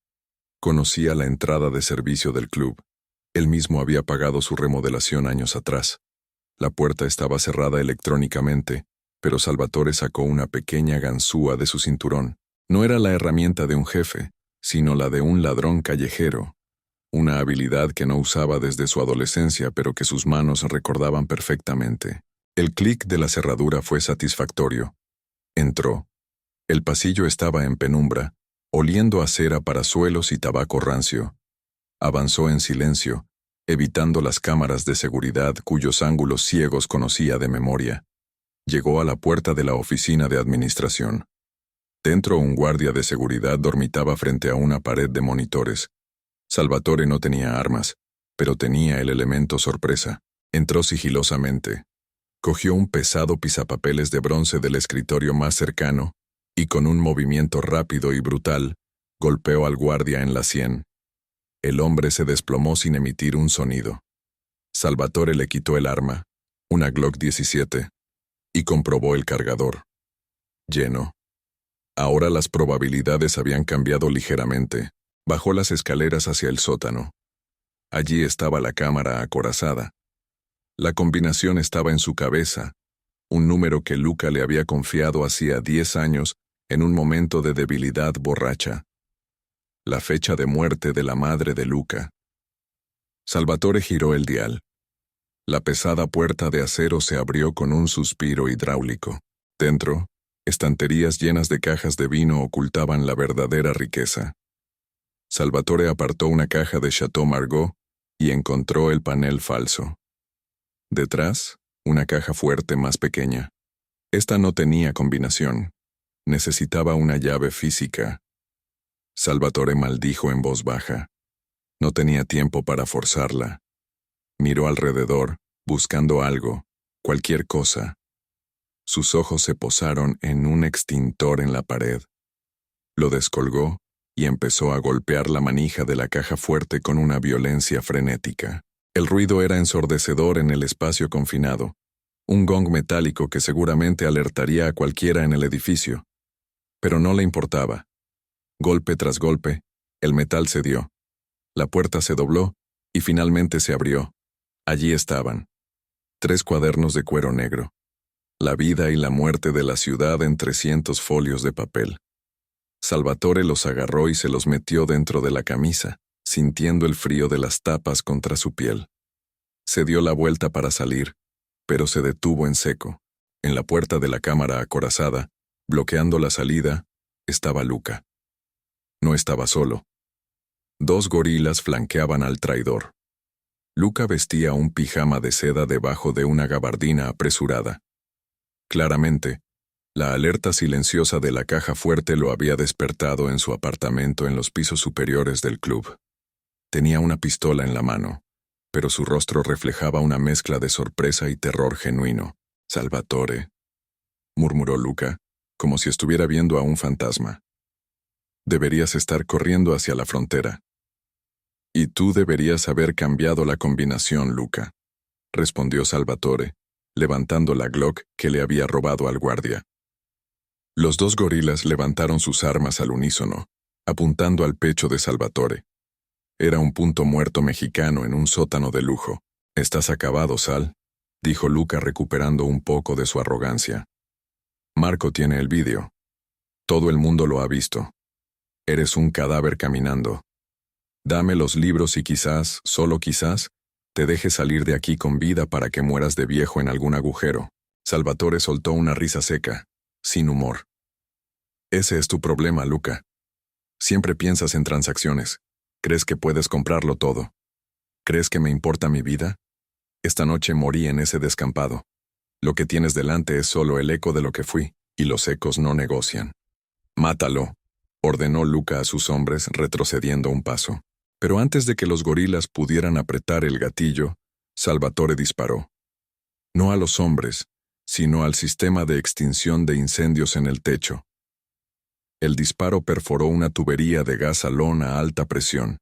Conocía la entrada de servicio del club. Él mismo había pagado su remodelación años atrás. La puerta estaba cerrada electrónicamente, pero Salvatore sacó una pequeña ganzúa de su cinturón. No era la herramienta de un jefe, sino la de un ladrón callejero. Una habilidad que no usaba desde su adolescencia, pero que sus manos recordaban perfectamente. El clic de la cerradura fue satisfactorio. Entró. El pasillo estaba en penumbra, oliendo a cera para suelos y tabaco rancio. Avanzó en silencio, evitando las cámaras de seguridad cuyos ángulos ciegos conocía de memoria. Llegó a la puerta de la oficina de administración. Dentro, un guardia de seguridad dormitaba frente a una pared de monitores. Salvatore no tenía armas, pero tenía el elemento sorpresa. Entró sigilosamente. Cogió un pesado pisapapeles de bronce del escritorio más cercano y, con un movimiento rápido y brutal, golpeó al guardia en la sien. El hombre se desplomó sin emitir un sonido. Salvatore le quitó el arma, una Glock 17, y comprobó el cargador. Lleno. Ahora las probabilidades habían cambiado ligeramente. Bajó las escaleras hacia el sótano. Allí estaba la cámara acorazada. La combinación estaba en su cabeza, un número que Luca le había confiado hacía 10 años en un momento de debilidad borracha. La fecha de muerte de la madre de Luca. Salvatore giró el dial. La pesada puerta de acero se abrió con un suspiro hidráulico. Dentro, estanterías llenas de cajas de vino ocultaban la verdadera riqueza. Salvatore apartó una caja de Chateau Margaux y encontró el panel falso. Detrás, una caja fuerte más pequeña. Esta no tenía combinación. Necesitaba una llave física. Salvatore maldijo en voz baja. No tenía tiempo para forzarla. Miró alrededor, buscando algo, cualquier cosa. Sus ojos se posaron en un extintor en la pared. Lo descolgó y empezó a golpear la manija de la caja fuerte con una violencia frenética. El ruido era ensordecedor en el espacio confinado, un gong metálico que seguramente alertaría a cualquiera en el edificio. Pero no le importaba. Golpe tras golpe, el metal cedió. La puerta se dobló y finalmente se abrió. Allí estaban. 3 cuadernos de cuero negro. La vida y la muerte de la ciudad en 300 folios de papel. Salvatore los agarró y se los metió dentro de la camisa, sintiendo el frío de las tapas contra su piel. Se dio la vuelta para salir, pero se detuvo en seco. En la puerta de la cámara acorazada, bloqueando la salida, estaba Luca. No estaba solo. 2 gorilas flanqueaban al traidor. Luca vestía un pijama de seda debajo de una gabardina apresurada. Claramente, la alerta silenciosa de la caja fuerte lo había despertado en su apartamento en los pisos superiores del club. Tenía una pistola en la mano, pero su rostro reflejaba una mezcla de sorpresa y terror genuino. «Salvatore», murmuró Luca, como si estuviera viendo a un fantasma. «Deberías estar corriendo hacia la frontera». «Y tú deberías haber cambiado la combinación, Luca», respondió Salvatore, levantando la Glock que le había robado al guardia. Los 2 gorilas levantaron sus armas al unísono, apuntando al pecho de Salvatore. Era un punto muerto mexicano en un sótano de lujo. «Estás acabado, Sal», dijo Luca recuperando un poco de su arrogancia. «Marco tiene el vídeo. Todo el mundo lo ha visto. Eres un cadáver caminando. Dame los libros y quizás, solo quizás, te deje salir de aquí con vida para que mueras de viejo en algún agujero. Salvatore soltó una risa seca, sin humor. Ese es tu problema, Luca. Siempre piensas en transacciones. ¿Crees que puedes comprarlo todo? ¿Crees que me importa mi vida? Esta noche morí en ese descampado. Lo que tienes delante es solo el eco de lo que fui, y los ecos no negocian. Mátalo, ordenó Luca a sus hombres, retrocediendo un paso. Pero antes de que los gorilas pudieran apretar el gatillo, Salvatore disparó. No a los hombres, sino al sistema de extinción de incendios en el techo. El disparo perforó una tubería de gas salón a alta presión.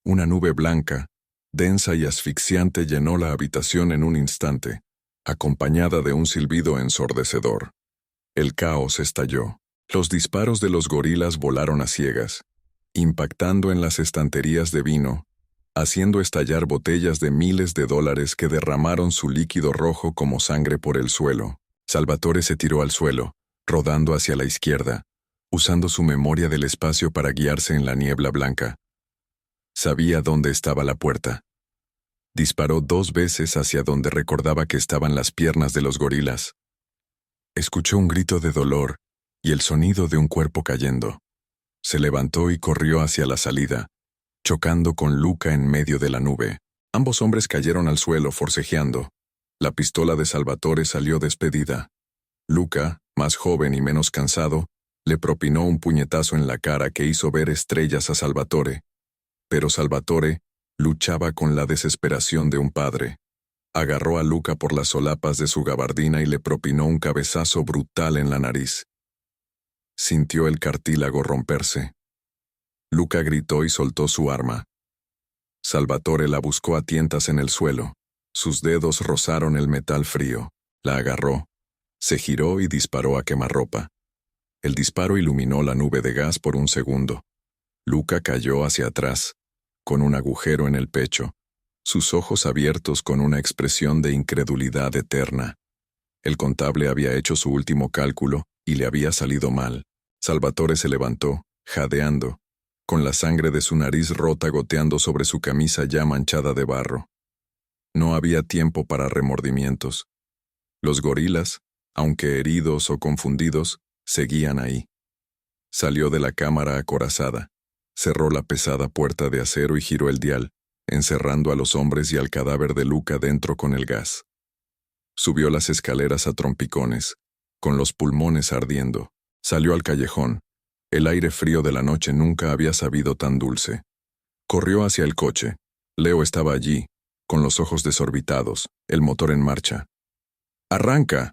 Una nube blanca, densa y asfixiante llenó la habitación en un instante, acompañada de un silbido ensordecedor. El caos estalló. Los disparos de los gorilas volaron a ciegas, impactando en las estanterías de vino, haciendo estallar botellas de miles de dólares que derramaron su líquido rojo como sangre por el suelo. Salvatore se tiró al suelo, rodando hacia la izquierda, usando su memoria del espacio para guiarse en la niebla blanca. Sabía dónde estaba la puerta. Disparó 2 veces hacia donde recordaba que estaban las piernas de los gorilas. Escuchó un grito de dolor y el sonido de un cuerpo cayendo. Se levantó y corrió hacia la salida, chocando con Luca en medio de la nube. Ambos hombres cayeron al suelo forcejeando. La pistola de Salvatore salió despedida. Luca, más joven y menos cansado, le propinó un puñetazo en la cara que hizo ver estrellas a Salvatore. Pero Salvatore luchaba con la desesperación de un padre. Agarró a Luca por las solapas de su gabardina y le propinó un cabezazo brutal en la nariz. Sintió el cartílago romperse. Luca gritó y soltó su arma. Salvatore la buscó a tientas en el suelo. Sus dedos rozaron el metal frío. La agarró, se giró y disparó a quemarropa. El disparo iluminó la nube de gas por un segundo. Luca cayó hacia atrás, con un agujero en el pecho, sus ojos abiertos con una expresión de incredulidad eterna. El contable había hecho su último cálculo y le había salido mal. Salvatore se levantó, jadeando, con la sangre de su nariz rota goteando sobre su camisa ya manchada de barro. No había tiempo para remordimientos. Los gorilas, aunque heridos o confundidos, seguían ahí. Salió de la cámara acorazada, cerró la pesada puerta de acero y giró el dial, encerrando a los hombres y al cadáver de Luca dentro con el gas. Subió las escaleras a trompicones, con los pulmones ardiendo. Salió al callejón. El aire frío de la noche nunca había sabido tan dulce. Corrió hacia el coche. Leo estaba allí, con los ojos desorbitados, el motor en marcha. ¡Arranca!,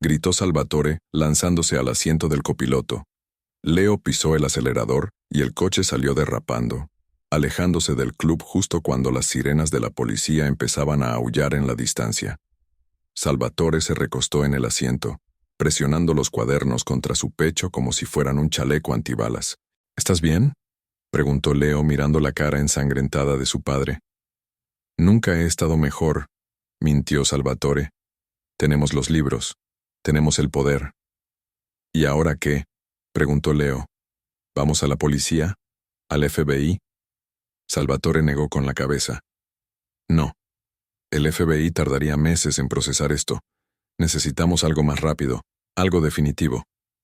gritó Salvatore, lanzándose al asiento del copiloto. Leo pisó el acelerador y el coche salió derrapando, alejándose del club justo cuando las sirenas de la policía empezaban a aullar en la distancia. Salvatore se recostó en el asiento, presionando los cuadernos contra su pecho como si fueran un chaleco antibalas. ¿Estás bien?, preguntó Leo mirando la cara ensangrentada de su padre. Nunca he estado mejor, mintió Salvatore. Tenemos los libros, tenemos el poder. ¿Y ahora qué?, preguntó Leo. ¿Vamos a la policía? ¿Al FBI? Salvatore negó con la cabeza. No. El FBI tardaría meses en procesar esto. Necesitamos algo más rápido, algo definitivo.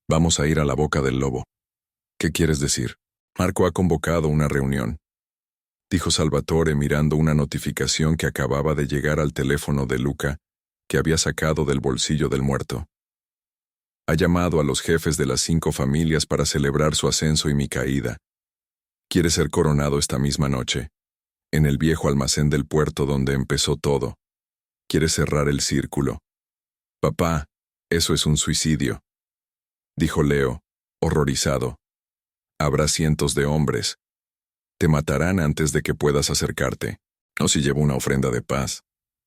Vamos a ir a la boca del lobo. ¿Qué quieres decir? Marco ha convocado una reunión, dijo Salvatore mirando una notificación que acababa de llegar al teléfono de Luca, que había sacado del bolsillo del muerto. Ha llamado a los jefes de las 5 familias para celebrar su ascenso y mi caída. Quiere ser coronado esta misma noche, en el viejo almacén del puerto donde empezó todo. Quiere cerrar el círculo. Papá, eso es un suicidio, dijo Leo, horrorizado. Habrá cientos de hombres. Te matarán antes de que puedas acercarte. No si llevo una ofrenda de paz,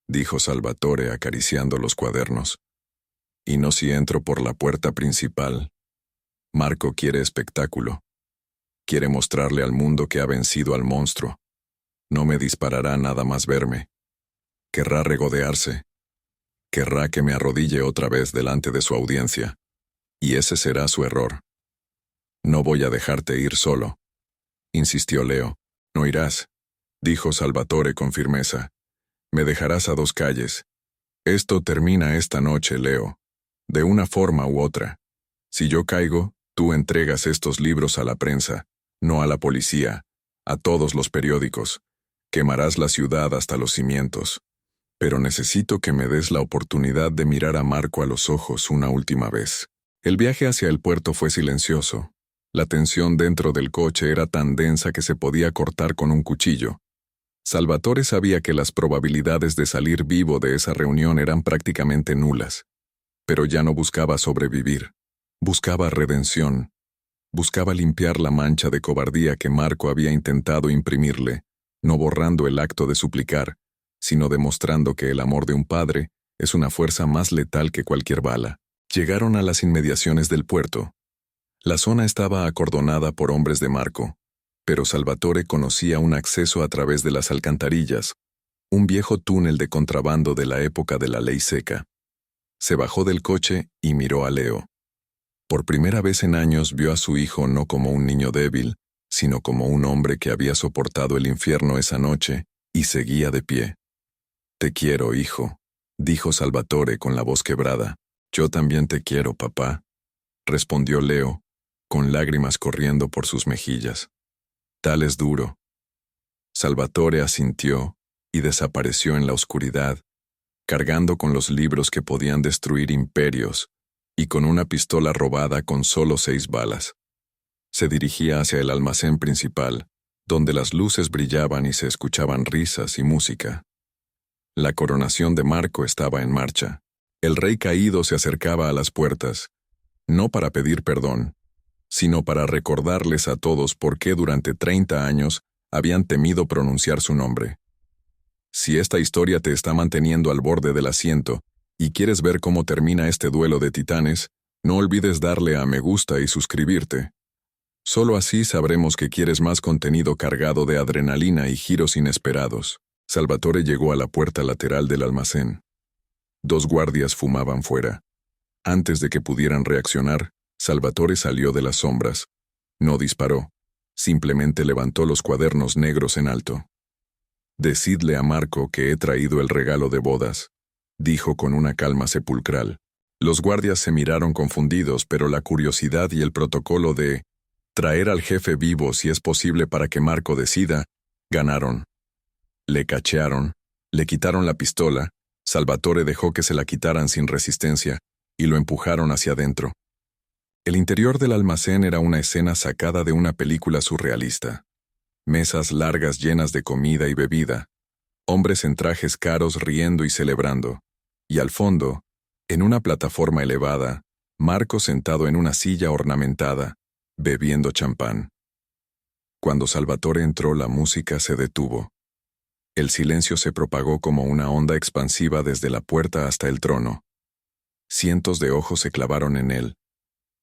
dijo Salvatore acariciando los cuadernos. Y no si entro por la puerta principal. Marco quiere espectáculo. Quiere mostrarle al mundo que ha vencido al monstruo. No me disparará nada más verme. Querrá regodearse. Querrá que me arrodille otra vez delante de su audiencia. Y ese será su error. No voy a dejarte ir solo, insistió Leo. No irás, dijo Salvatore con firmeza. Me dejarás a 2 calles. Esto termina esta noche, Leo. De una forma u otra. Si yo caigo, tú entregas estos libros a la prensa, no a la policía, a todos los periódicos. Quemarás la ciudad hasta los cimientos. Pero necesito que me des la oportunidad de mirar a Marco a los ojos una última vez. El viaje hacia el puerto fue silencioso. La tensión dentro del coche era tan densa que se podía cortar con un cuchillo. Salvatore sabía que las probabilidades de salir vivo de esa reunión eran prácticamente nulas. Pero ya no buscaba sobrevivir. Buscaba redención. Buscaba limpiar la mancha de cobardía que Marco había intentado imprimirle, no borrando el acto de suplicar, sino demostrando que el amor de un padre es una fuerza más letal que cualquier bala. Llegaron a las inmediaciones del puerto. La zona estaba acordonada por hombres de Marco, pero Salvatore conocía un acceso a través de las alcantarillas, un viejo túnel de contrabando de la época de la ley seca. Se bajó del coche y miró a Leo. Por primera vez en años vio a su hijo no como un niño débil, sino como un hombre que había soportado el infierno esa noche y seguía de pie. «Te quiero, hijo», dijo Salvatore con la voz quebrada. «Yo también te quiero, papá», respondió Leo, con lágrimas corriendo por sus mejillas. «Tal es duro». Salvatore asintió y desapareció en la oscuridad, cargando con los libros que podían destruir imperios y con una pistola robada con solo 6 balas. Se dirigía hacia el almacén principal, donde las luces brillaban y se escuchaban risas y música. La coronación de Marco estaba en marcha. El rey caído se acercaba a las puertas, no para pedir perdón, sino para recordarles a todos por qué durante 30 años habían temido pronunciar su nombre. Si esta historia te está manteniendo al borde del asiento y quieres ver cómo termina este duelo de titanes, no olvides darle a me gusta y suscribirte. Solo así sabremos que quieres más contenido cargado de adrenalina y giros inesperados. Salvatore llegó a la puerta lateral del almacén. 2 guardias fumaban fuera. Antes de que pudieran reaccionar, Salvatore salió de las sombras. No disparó, simplemente levantó los cuadernos negros en alto. «Decidle a Marco que he traído el regalo de bodas», dijo con una calma sepulcral. Los guardias se miraron confundidos, pero la curiosidad y el protocolo de traer al jefe vivo si es posible para que Marco decida, ganaron. Le cachearon, le quitaron la pistola, Salvatore dejó que se la quitaran sin resistencia y lo empujaron hacia adentro. El interior del almacén era una escena sacada de una película surrealista. Mesas largas llenas de comida y bebida, hombres en trajes caros riendo y celebrando, y al fondo, en una plataforma elevada, Marco sentado en una silla ornamentada, bebiendo champán. Cuando Salvatore entró, la música se detuvo. El silencio se propagó como una onda expansiva desde la puerta hasta el trono. Cientos de ojos se clavaron en él.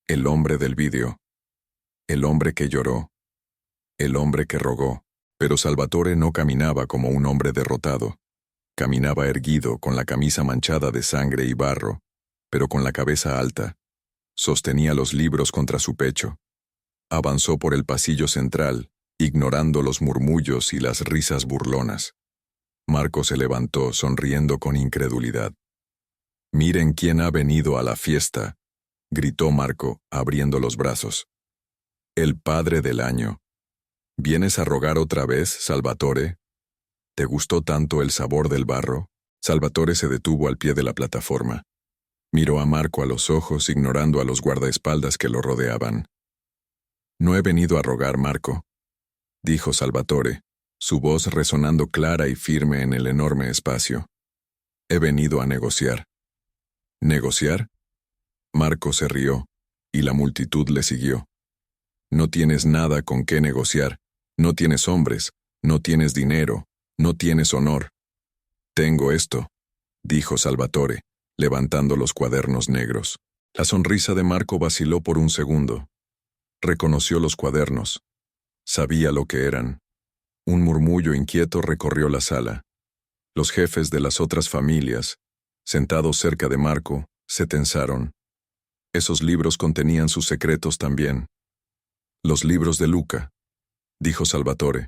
El hombre del vídeo. El hombre que lloró. El hombre que rogó. Pero Salvatore no caminaba como un hombre derrotado. Caminaba erguido, con la camisa manchada de sangre y barro, pero con la cabeza alta. Sostenía los libros contra su pecho. Avanzó por el pasillo central, ignorando los murmullos y las risas burlonas. Marco se levantó, sonriendo con incredulidad. «Miren quién ha venido a la fiesta», gritó Marco, abriendo los brazos. «El padre del año. ¿Vienes a rogar otra vez, Salvatore? ¿Te gustó tanto el sabor del barro?» Salvatore se detuvo al pie de la plataforma. Miró a Marco a los ojos, ignorando a los guardaespaldas que lo rodeaban. «No he venido a rogar, Marco», dijo Salvatore, su voz resonando clara y firme en el enorme espacio. «He venido a negociar». «¿Negociar?» Marco se rió, y la multitud le siguió. «No tienes nada con qué negociar, no tienes hombres, no tienes dinero, no tienes honor». «Tengo esto», dijo Salvatore, levantando los cuadernos negros. La sonrisa de Marco vaciló por un segundo. Reconoció los cuadernos. Sabía lo que eran. Un murmullo inquieto recorrió la sala. Los jefes de las otras familias, sentados cerca de Marco, se tensaron. Esos libros contenían sus secretos también. «Los libros de Luca», dijo Salvatore.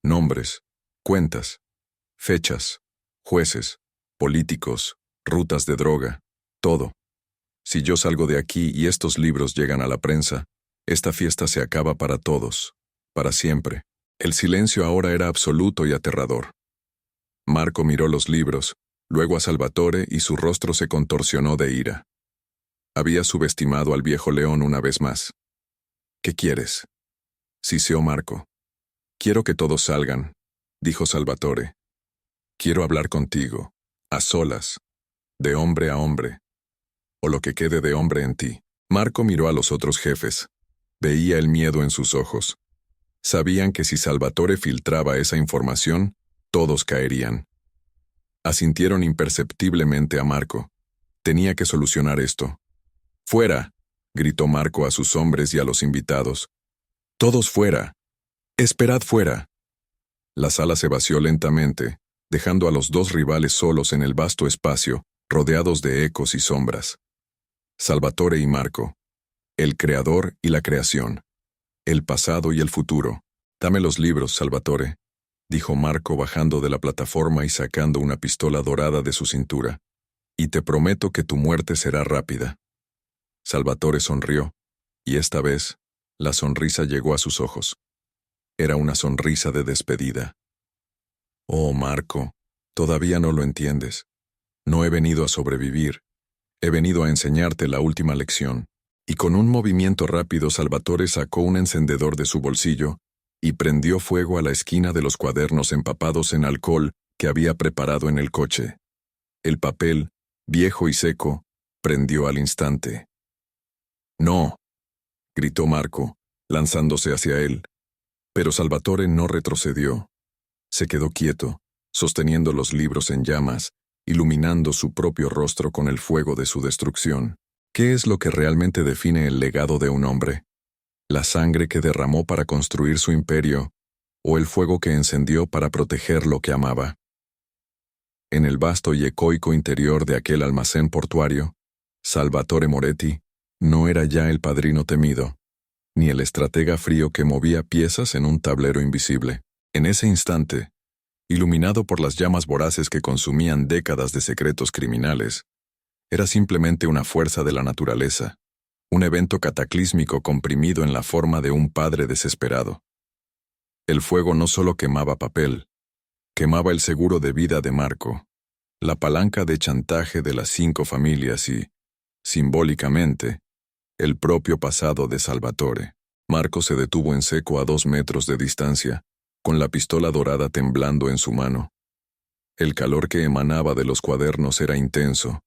«Nombres, cuentas, fechas, Jueces, políticos, rutas de droga, todo. Si yo salgo de aquí y estos libros llegan a la prensa, esta fiesta se acaba para todos, para siempre. El silencio ahora era absoluto y aterrador. Marco miró los libros, luego a Salvatore y su rostro se contorsionó de ira. Había subestimado al viejo león una vez más. ¿Qué quieres? Siseó Marco. Quiero que todos salgan, dijo Salvatore. Quiero hablar contigo, a solas, de hombre a hombre, o lo que quede de hombre en ti. Marco miró a los otros jefes. Veía el miedo en sus ojos. Sabían que si Salvatore filtraba esa información, todos caerían. Asintieron imperceptiblemente a Marco. Tenía que solucionar esto. ¡Fuera!, gritó Marco a sus hombres y a los invitados. ¡Todos fuera! ¡Esperad fuera! La sala se vació lentamente, dejando a los dos rivales solos en el vasto espacio, rodeados de ecos y sombras. Salvatore y Marco. El creador y la creación. El pasado y el futuro. Dame los libros, Salvatore, dijo Marco bajando de la plataforma y sacando una pistola dorada de su cintura. Y te prometo que tu muerte será rápida. Salvatore sonrió, y esta vez, la sonrisa llegó a sus ojos. Era una sonrisa de despedida. Oh, Marco, todavía no lo entiendes. No he venido a sobrevivir. He venido a enseñarte la última lección. Y con un movimiento rápido Salvatore sacó un encendedor de su bolsillo y prendió fuego a la esquina de los cuadernos empapados en alcohol que había preparado en el coche. El papel, viejo y seco, prendió al instante. «No», gritó Marco, lanzándose hacia él. Pero Salvatore no retrocedió. Se quedó quieto, sosteniendo los libros en llamas, iluminando su propio rostro con el fuego de su destrucción. ¿Qué es lo que realmente define el legado de un hombre? ¿La sangre que derramó para construir su imperio, o el fuego que encendió para proteger lo que amaba? En el vasto y ecoico interior de aquel almacén portuario, Salvatore Moretti no era ya el padrino temido, ni el estratega frío que movía piezas en un tablero invisible. En ese instante, iluminado por las llamas voraces que consumían décadas de secretos criminales, era simplemente una fuerza de la naturaleza, un evento cataclísmico comprimido en la forma de un padre desesperado. El fuego no solo quemaba papel, quemaba el seguro de vida de Marco, la palanca de chantaje de las 5 familias y, simbólicamente, el propio pasado de Salvatore. Marco se detuvo en seco a 2 metros de distancia, con la pistola dorada temblando en su mano. El calor que emanaba de los cuadernos era intenso,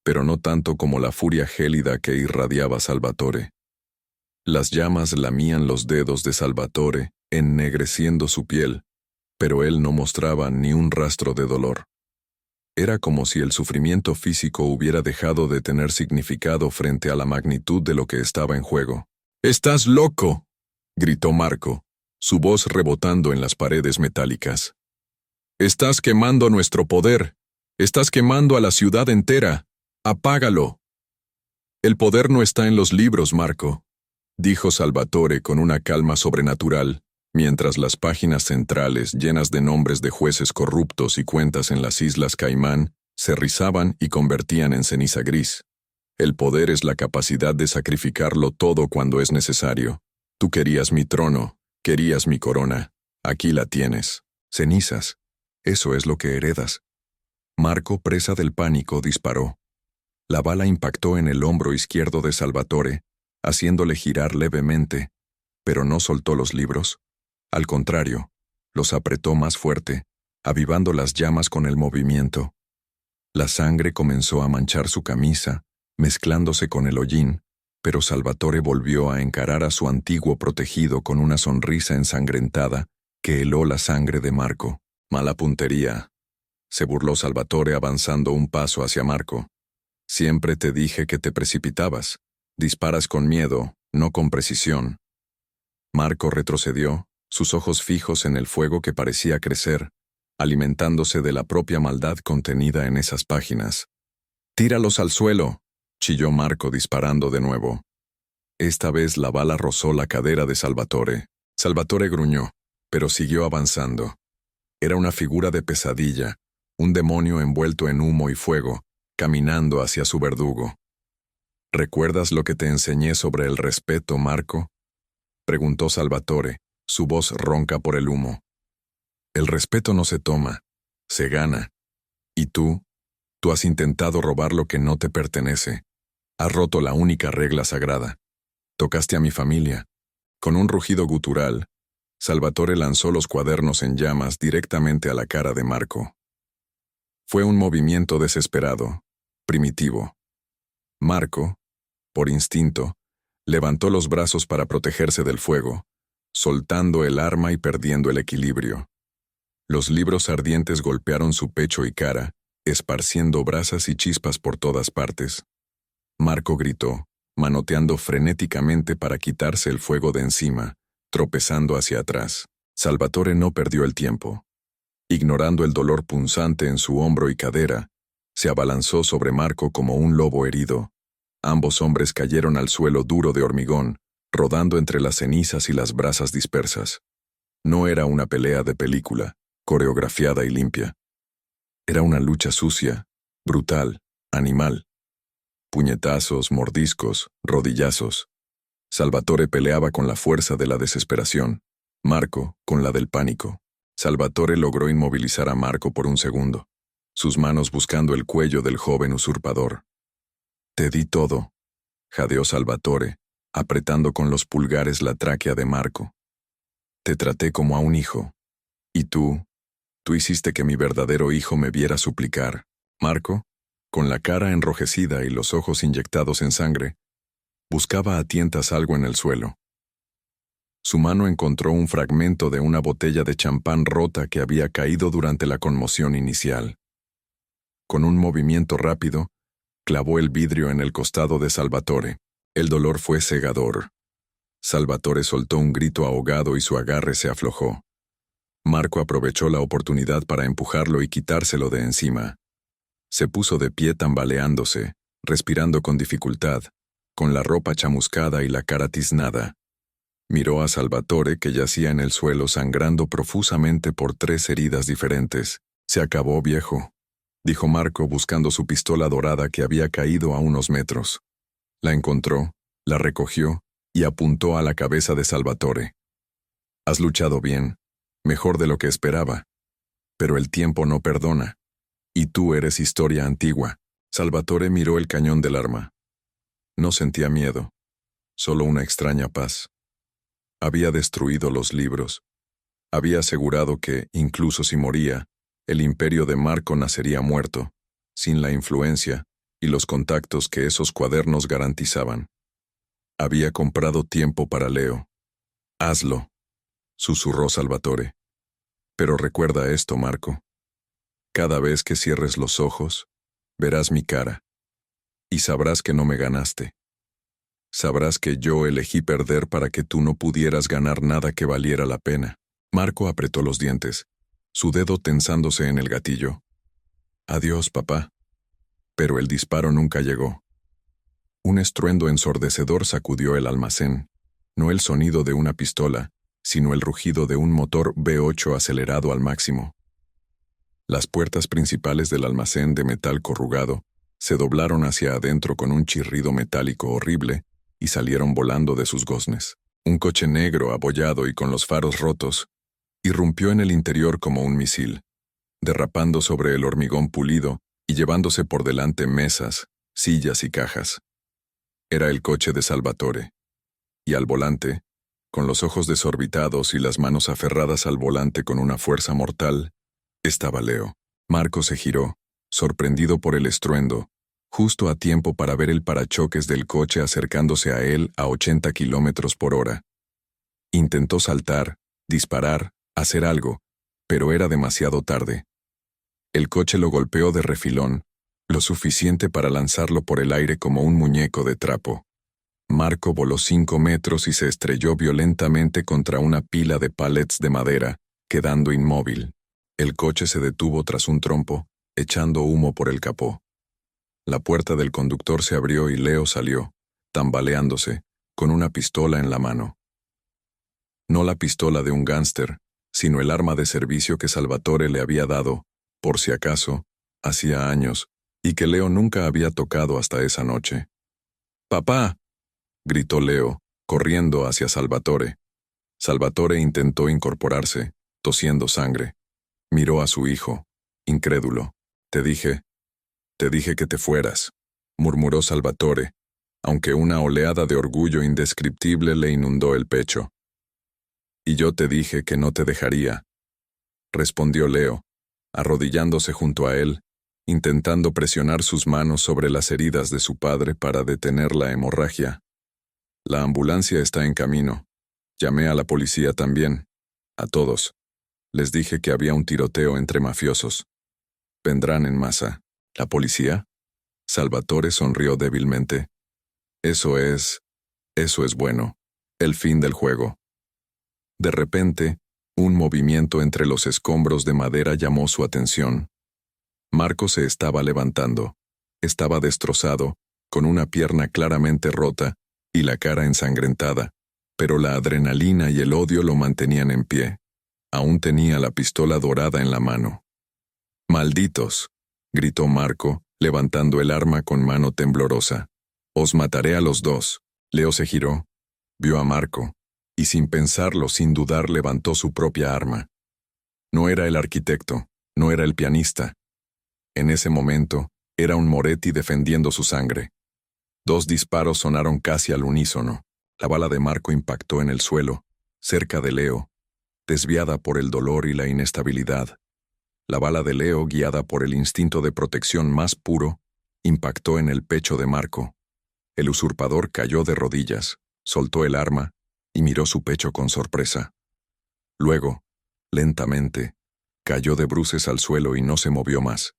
pero no tanto como la furia gélida que irradiaba Salvatore. Las llamas lamían los dedos de Salvatore, ennegreciendo su piel, pero él no mostraba ni un rastro de dolor. Era como si el sufrimiento físico hubiera dejado de tener significado frente a la magnitud de lo que estaba en juego. «¡Estás loco!», gritó Marco, su voz rebotando en las paredes metálicas. «Estás quemando nuestro poder. Estás quemando a la ciudad entera. ¡Apágalo!». «El poder no está en los libros, Marco», dijo Salvatore con una calma sobrenatural, mientras las páginas centrales, llenas de nombres de jueces corruptos y cuentas en las Islas Caimán, se rizaban y convertían en ceniza gris. «El poder es la capacidad de sacrificarlo todo cuando es necesario. Tú querías mi trono, querías mi corona. Aquí la tienes. Cenizas. Eso es lo que heredas». Marco, presa del pánico, disparó. La bala impactó en el hombro izquierdo de Salvatore, haciéndole girar levemente, pero no soltó los libros. Al contrario, los apretó más fuerte, avivando las llamas con el movimiento. La sangre comenzó a manchar su camisa, mezclándose con el hollín, pero Salvatore volvió a encarar a su antiguo protegido con una sonrisa ensangrentada que heló la sangre de Marco. «Mala puntería», se burló Salvatore avanzando un paso hacia Marco. «Siempre te dije que te precipitabas. Disparas con miedo, no con precisión». Marco retrocedió, sus ojos fijos en el fuego que parecía crecer, alimentándose de la propia maldad contenida en esas páginas. «¡Tíralos al suelo!», chilló Marco disparando de nuevo. Esta vez la bala rozó la cadera de Salvatore. Salvatore gruñó, pero siguió avanzando. Era una figura de pesadilla, un demonio envuelto en humo y fuego, caminando hacia su verdugo. ¿Recuerdas lo que te enseñé sobre el respeto, Marco? Preguntó Salvatore, su voz ronca por el humo. El respeto no se toma, se gana. ¿Y tú? Tú has intentado robar lo que no te pertenece. Has roto la única regla sagrada. Tocaste a mi familia. Con un rugido gutural, Salvatore lanzó los cuadernos en llamas directamente a la cara de Marco. Fue un movimiento desesperado, primitivo. Marco, por instinto, levantó los brazos para protegerse del fuego, soltando el arma y perdiendo el equilibrio. Los libros ardientes golpearon su pecho y cara, esparciendo brasas y chispas por todas partes. Marco gritó, manoteando frenéticamente para quitarse el fuego de encima, tropezando hacia atrás. Salvatore no perdió el tiempo. Ignorando el dolor punzante en su hombro y cadera, se abalanzó sobre Marco como un lobo herido. Ambos hombres cayeron al suelo duro de hormigón, rodando entre las cenizas y las brasas dispersas. No era una pelea de película, coreografiada y limpia. Era una lucha sucia, brutal, animal. Puñetazos, mordiscos, rodillazos. Salvatore peleaba con la fuerza de la desesperación, Marco con la del pánico. Salvatore logró inmovilizar a Marco por un segundo, sus manos buscando el cuello del joven usurpador. «Te di todo», jadeó Salvatore, apretando con los pulgares la tráquea de Marco. «Te traté como a un hijo. Y tú hiciste que mi verdadero hijo me viera suplicar». Marco, con la cara enrojecida y los ojos inyectados en sangre, buscaba a tientas algo en el suelo. Su mano encontró un fragmento de una botella de champán rota que había caído durante la conmoción inicial. Con un movimiento rápido, clavó el vidrio en el costado de Salvatore. El dolor fue cegador. Salvatore soltó un grito ahogado y su agarre se aflojó. Marco aprovechó la oportunidad para empujarlo y quitárselo de encima. Se puso de pie tambaleándose, respirando con dificultad, con la ropa chamuscada y la cara tiznada. Miró a Salvatore, que yacía en el suelo sangrando profusamente por 3 heridas diferentes. «Se acabó, viejo», dijo Marco buscando su pistola dorada que había caído a unos metros. La encontró, la recogió y apuntó a la cabeza de Salvatore. «Has luchado bien, mejor de lo que esperaba. Pero el tiempo no perdona. Y tú eres historia antigua». Salvatore miró el cañón del arma. No sentía miedo, solo una extraña paz. Había destruido los libros. Había asegurado que, incluso si moría, el imperio de Marco nacería muerto, sin la influencia y los contactos que esos cuadernos garantizaban. Había comprado tiempo para Leo. «Hazlo», susurró Salvatore. «Pero recuerda esto, Marco. Cada vez que cierres los ojos, verás mi cara. Y sabrás que no me ganaste. Sabrás que yo elegí perder para que tú no pudieras ganar nada que valiera la pena». Marco apretó los dientes, su dedo tensándose en el gatillo. «Adiós, papá». Pero el disparo nunca llegó. Un estruendo ensordecedor sacudió el almacén, no el sonido de una pistola, sino el rugido de un motor V8 acelerado al máximo. Las puertas principales del almacén de metal corrugado se doblaron hacia adentro con un chirrido metálico horrible y salieron volando de sus goznes. Un coche negro, abollado y con los faros rotos, irrumpió en el interior como un misil, derrapando sobre el hormigón pulido y llevándose por delante mesas, sillas y cajas. Era el coche de Salvatore. Y al volante, con los ojos desorbitados y las manos aferradas al volante con una fuerza mortal, estaba Leo. Marco se giró, sorprendido por el estruendo, justo a tiempo para ver el parachoques del coche acercándose a él a 80 kilómetros por hora. Intentó saltar, disparar, hacer algo, pero era demasiado tarde. El coche lo golpeó de refilón, lo suficiente para lanzarlo por el aire como un muñeco de trapo. Marco voló 5 metros y se estrelló violentamente contra una pila de pallets de madera, quedando inmóvil. El coche se detuvo tras un trompo, echando humo por el capó. La puerta del conductor se abrió y Leo salió, tambaleándose, con una pistola en la mano. No la pistola de un gánster, sino el arma de servicio que Salvatore le había dado, por si acaso, hacía años, y que Leo nunca había tocado hasta esa noche. «¡Papá!», gritó Leo, corriendo hacia Salvatore. Salvatore intentó incorporarse, tosiendo sangre. Miró a su hijo, incrédulo. Te dije que te fueras», murmuró Salvatore, aunque una oleada de orgullo indescriptible le inundó el pecho. «Y yo te dije que no te dejaría», respondió Leo, arrodillándose junto a él, intentando presionar sus manos sobre las heridas de su padre para detener la hemorragia. «La ambulancia está en camino. Llamé a la policía también. A todos. Les dije que había un tiroteo entre mafiosos. Vendrán en masa». «¿La policía?». Salvatore sonrió débilmente. Eso es bueno. El fin del juego». De repente, un movimiento entre los escombros de madera llamó su atención. Marco se estaba levantando. Estaba destrozado, con una pierna claramente rota y la cara ensangrentada, pero la adrenalina y el odio lo mantenían en pie. Aún tenía la pistola dorada en la mano. «¡Malditos!», gritó Marco, levantando el arma con mano temblorosa. «Os mataré a los dos». Leo se giró, vio a Marco, y sin pensarlo, sin dudar, levantó su propia arma. No era el arquitecto, no era el pianista. En ese momento, era un Moretti defendiendo su sangre. 2 disparos sonaron casi al unísono. La bala de Marco impactó en el suelo, cerca de Leo, desviada por el dolor y la inestabilidad. La bala de Leo, guiada por el instinto de protección más puro, impactó en el pecho de Marco. El usurpador cayó de rodillas, soltó el arma y miró su pecho con sorpresa. Luego, lentamente, cayó de bruces al suelo y no se movió más.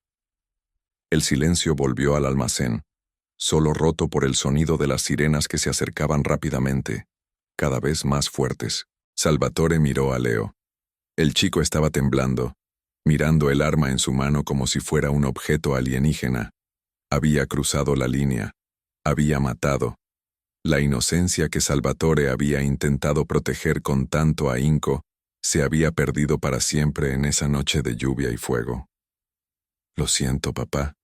El silencio volvió al almacén, solo roto por el sonido de las sirenas que se acercaban rápidamente, cada vez más fuertes. Salvatore miró a Leo. El chico estaba temblando, mirando el arma en su mano como si fuera un objeto alienígena. Había cruzado la línea. Había matado. La inocencia que Salvatore había intentado proteger con tanto ahínco se había perdido para siempre en esa noche de lluvia y fuego. «Lo siento, papá»,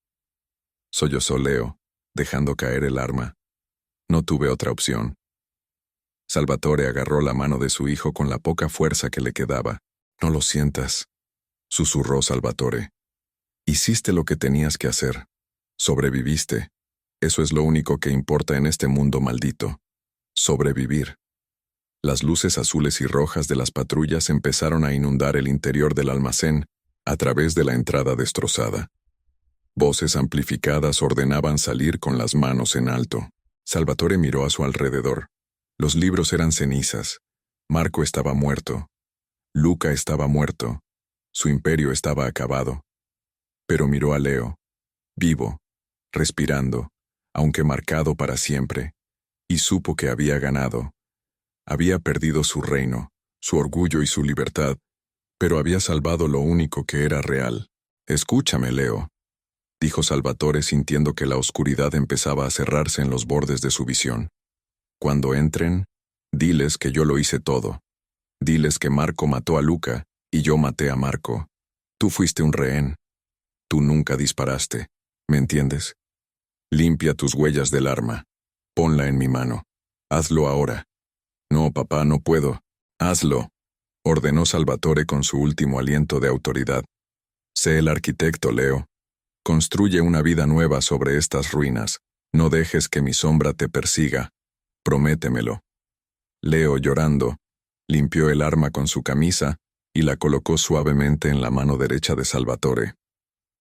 sollozó Leo, dejando caer el arma. «No tuve otra opción». Salvatore agarró la mano de su hijo con la poca fuerza que le quedaba. «No lo sientas», susurró Salvatore. «Hiciste lo que tenías que hacer. Sobreviviste. Eso es lo único que importa en este mundo maldito. Sobrevivir». Las luces azules y rojas de las patrullas empezaron a inundar el interior del almacén a través de la entrada destrozada. Voces amplificadas ordenaban salir con las manos en alto. Salvatore miró a su alrededor. Los libros eran cenizas. Marco estaba muerto. Luca estaba muerto. Su imperio estaba acabado. Pero miró a Leo, vivo, respirando, aunque marcado para siempre, y supo que había ganado. Había perdido su reino, su orgullo y su libertad, pero había salvado lo único que era real. «Escúchame, Leo», dijo Salvatore sintiendo que la oscuridad empezaba a cerrarse en los bordes de su visión. «Cuando entren, diles que yo lo hice todo. Diles que Marco mató a Luca y yo maté a Marco. Tú fuiste un rehén. Tú nunca disparaste. ¿Me entiendes? Limpia tus huellas del arma. Ponla en mi mano. Hazlo ahora». «No, papá, no puedo». «Hazlo», ordenó Salvatore con su último aliento de autoridad. «Sé el arquitecto, Leo. Construye una vida nueva sobre estas ruinas. No dejes que mi sombra te persiga. Prométemelo». Leo, llorando, limpió el arma con su camisa y la colocó suavemente en la mano derecha de Salvatore.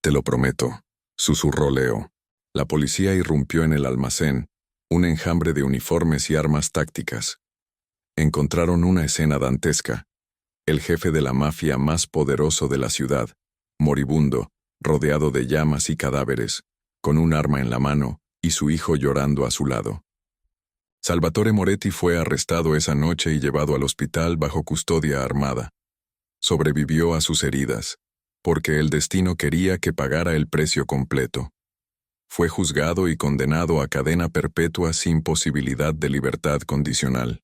«Te lo prometo», susurró Leo. La policía irrumpió en el almacén, un enjambre de uniformes y armas tácticas. Encontraron una escena dantesca. El jefe de la mafia más poderoso de la ciudad, moribundo, rodeado de llamas y cadáveres, con un arma en la mano y su hijo llorando a su lado. Salvatore Moretti fue arrestado esa noche y llevado al hospital bajo custodia armada. Sobrevivió a sus heridas, porque el destino quería que pagara el precio completo. Fue juzgado y condenado a cadena perpetua sin posibilidad de libertad condicional.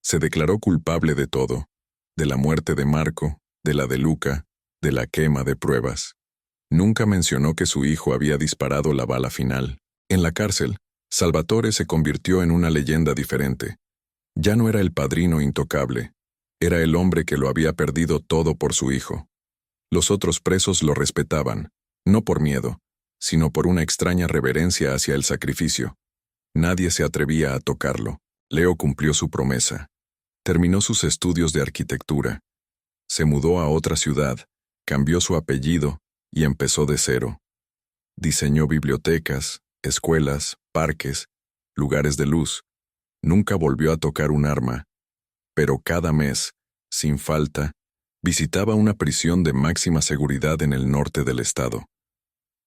Se declaró culpable de todo, de la muerte de Marco, de la de Luca, de la quema de pruebas. Nunca mencionó que su hijo había disparado la bala final. En la cárcel, Salvatore se convirtió en una leyenda diferente. Ya no era el padrino intocable, era el hombre que lo había perdido todo por su hijo. Los otros presos lo respetaban, no por miedo, sino por una extraña reverencia hacia el sacrificio. Nadie se atrevía a tocarlo. Leo cumplió su promesa. Terminó sus estudios de arquitectura. Se mudó a otra ciudad, cambió su apellido y empezó de cero. Diseñó bibliotecas, escuelas, parques, lugares de luz. Nunca volvió a tocar un arma, pero cada mes, sin falta, visitaba una prisión de máxima seguridad en el norte del estado.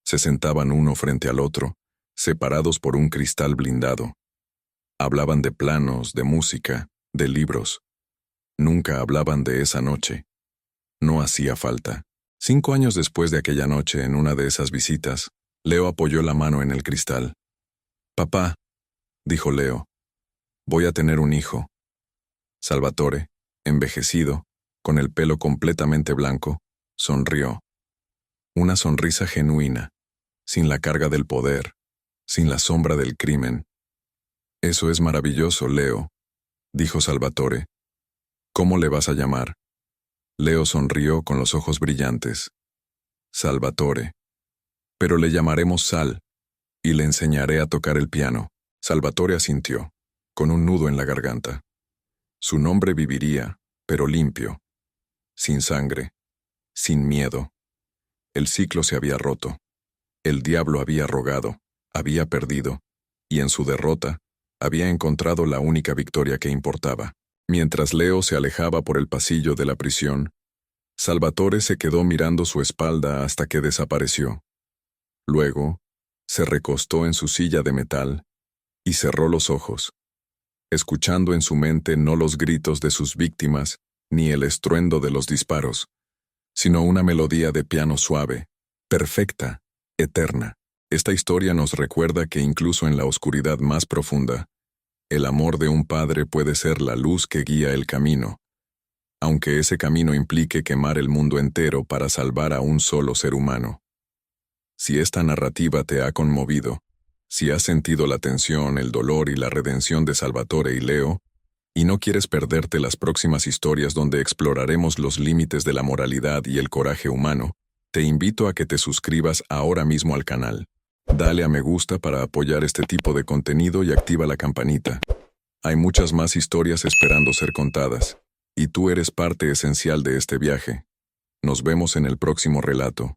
Se sentaban uno frente al otro, separados por un cristal blindado. Hablaban de planos, de música, de libros. Nunca hablaban de esa noche. No hacía falta. 5 años después de aquella noche, en una de esas visitas, Leo apoyó la mano en el cristal. «Papá», dijo Leo, «voy a tener un hijo». Salvatore, envejecido, con el pelo completamente blanco, sonrió. Una sonrisa genuina, sin la carga del poder, sin la sombra del crimen. «Eso es maravilloso, Leo», dijo Salvatore. «¿Cómo le vas a llamar?» Leo sonrió con los ojos brillantes. «Salvatore. Pero le llamaremos Sal, y le enseñaré a tocar el piano». Salvatore asintió, con un nudo en la garganta. Su nombre viviría, pero limpio, sin sangre, sin miedo. El ciclo se había roto. El diablo había rogado, había perdido, y en su derrota, había encontrado la única victoria que importaba. Mientras Leo se alejaba por el pasillo de la prisión, Salvatore se quedó mirando su espalda hasta que desapareció. Luego, se recostó en su silla de metal y cerró los ojos, escuchando en su mente no los gritos de sus víctimas ni el estruendo de los disparos, sino una melodía de piano suave, perfecta, eterna. Esta historia nos recuerda que incluso en la oscuridad más profunda, el amor de un padre puede ser la luz que guía el camino, aunque ese camino implique quemar el mundo entero para salvar a un solo ser humano. Si esta narrativa te ha conmovido, si has sentido la tensión, el dolor y la redención de Salvatore y Leo, y no quieres perderte las próximas historias donde exploraremos los límites de la moralidad y el coraje humano, te invito a que te suscribas ahora mismo al canal. Dale a me gusta para apoyar este tipo de contenido y activa la campanita. Hay muchas más historias esperando ser contadas, y tú eres parte esencial de este viaje. Nos vemos en el próximo relato.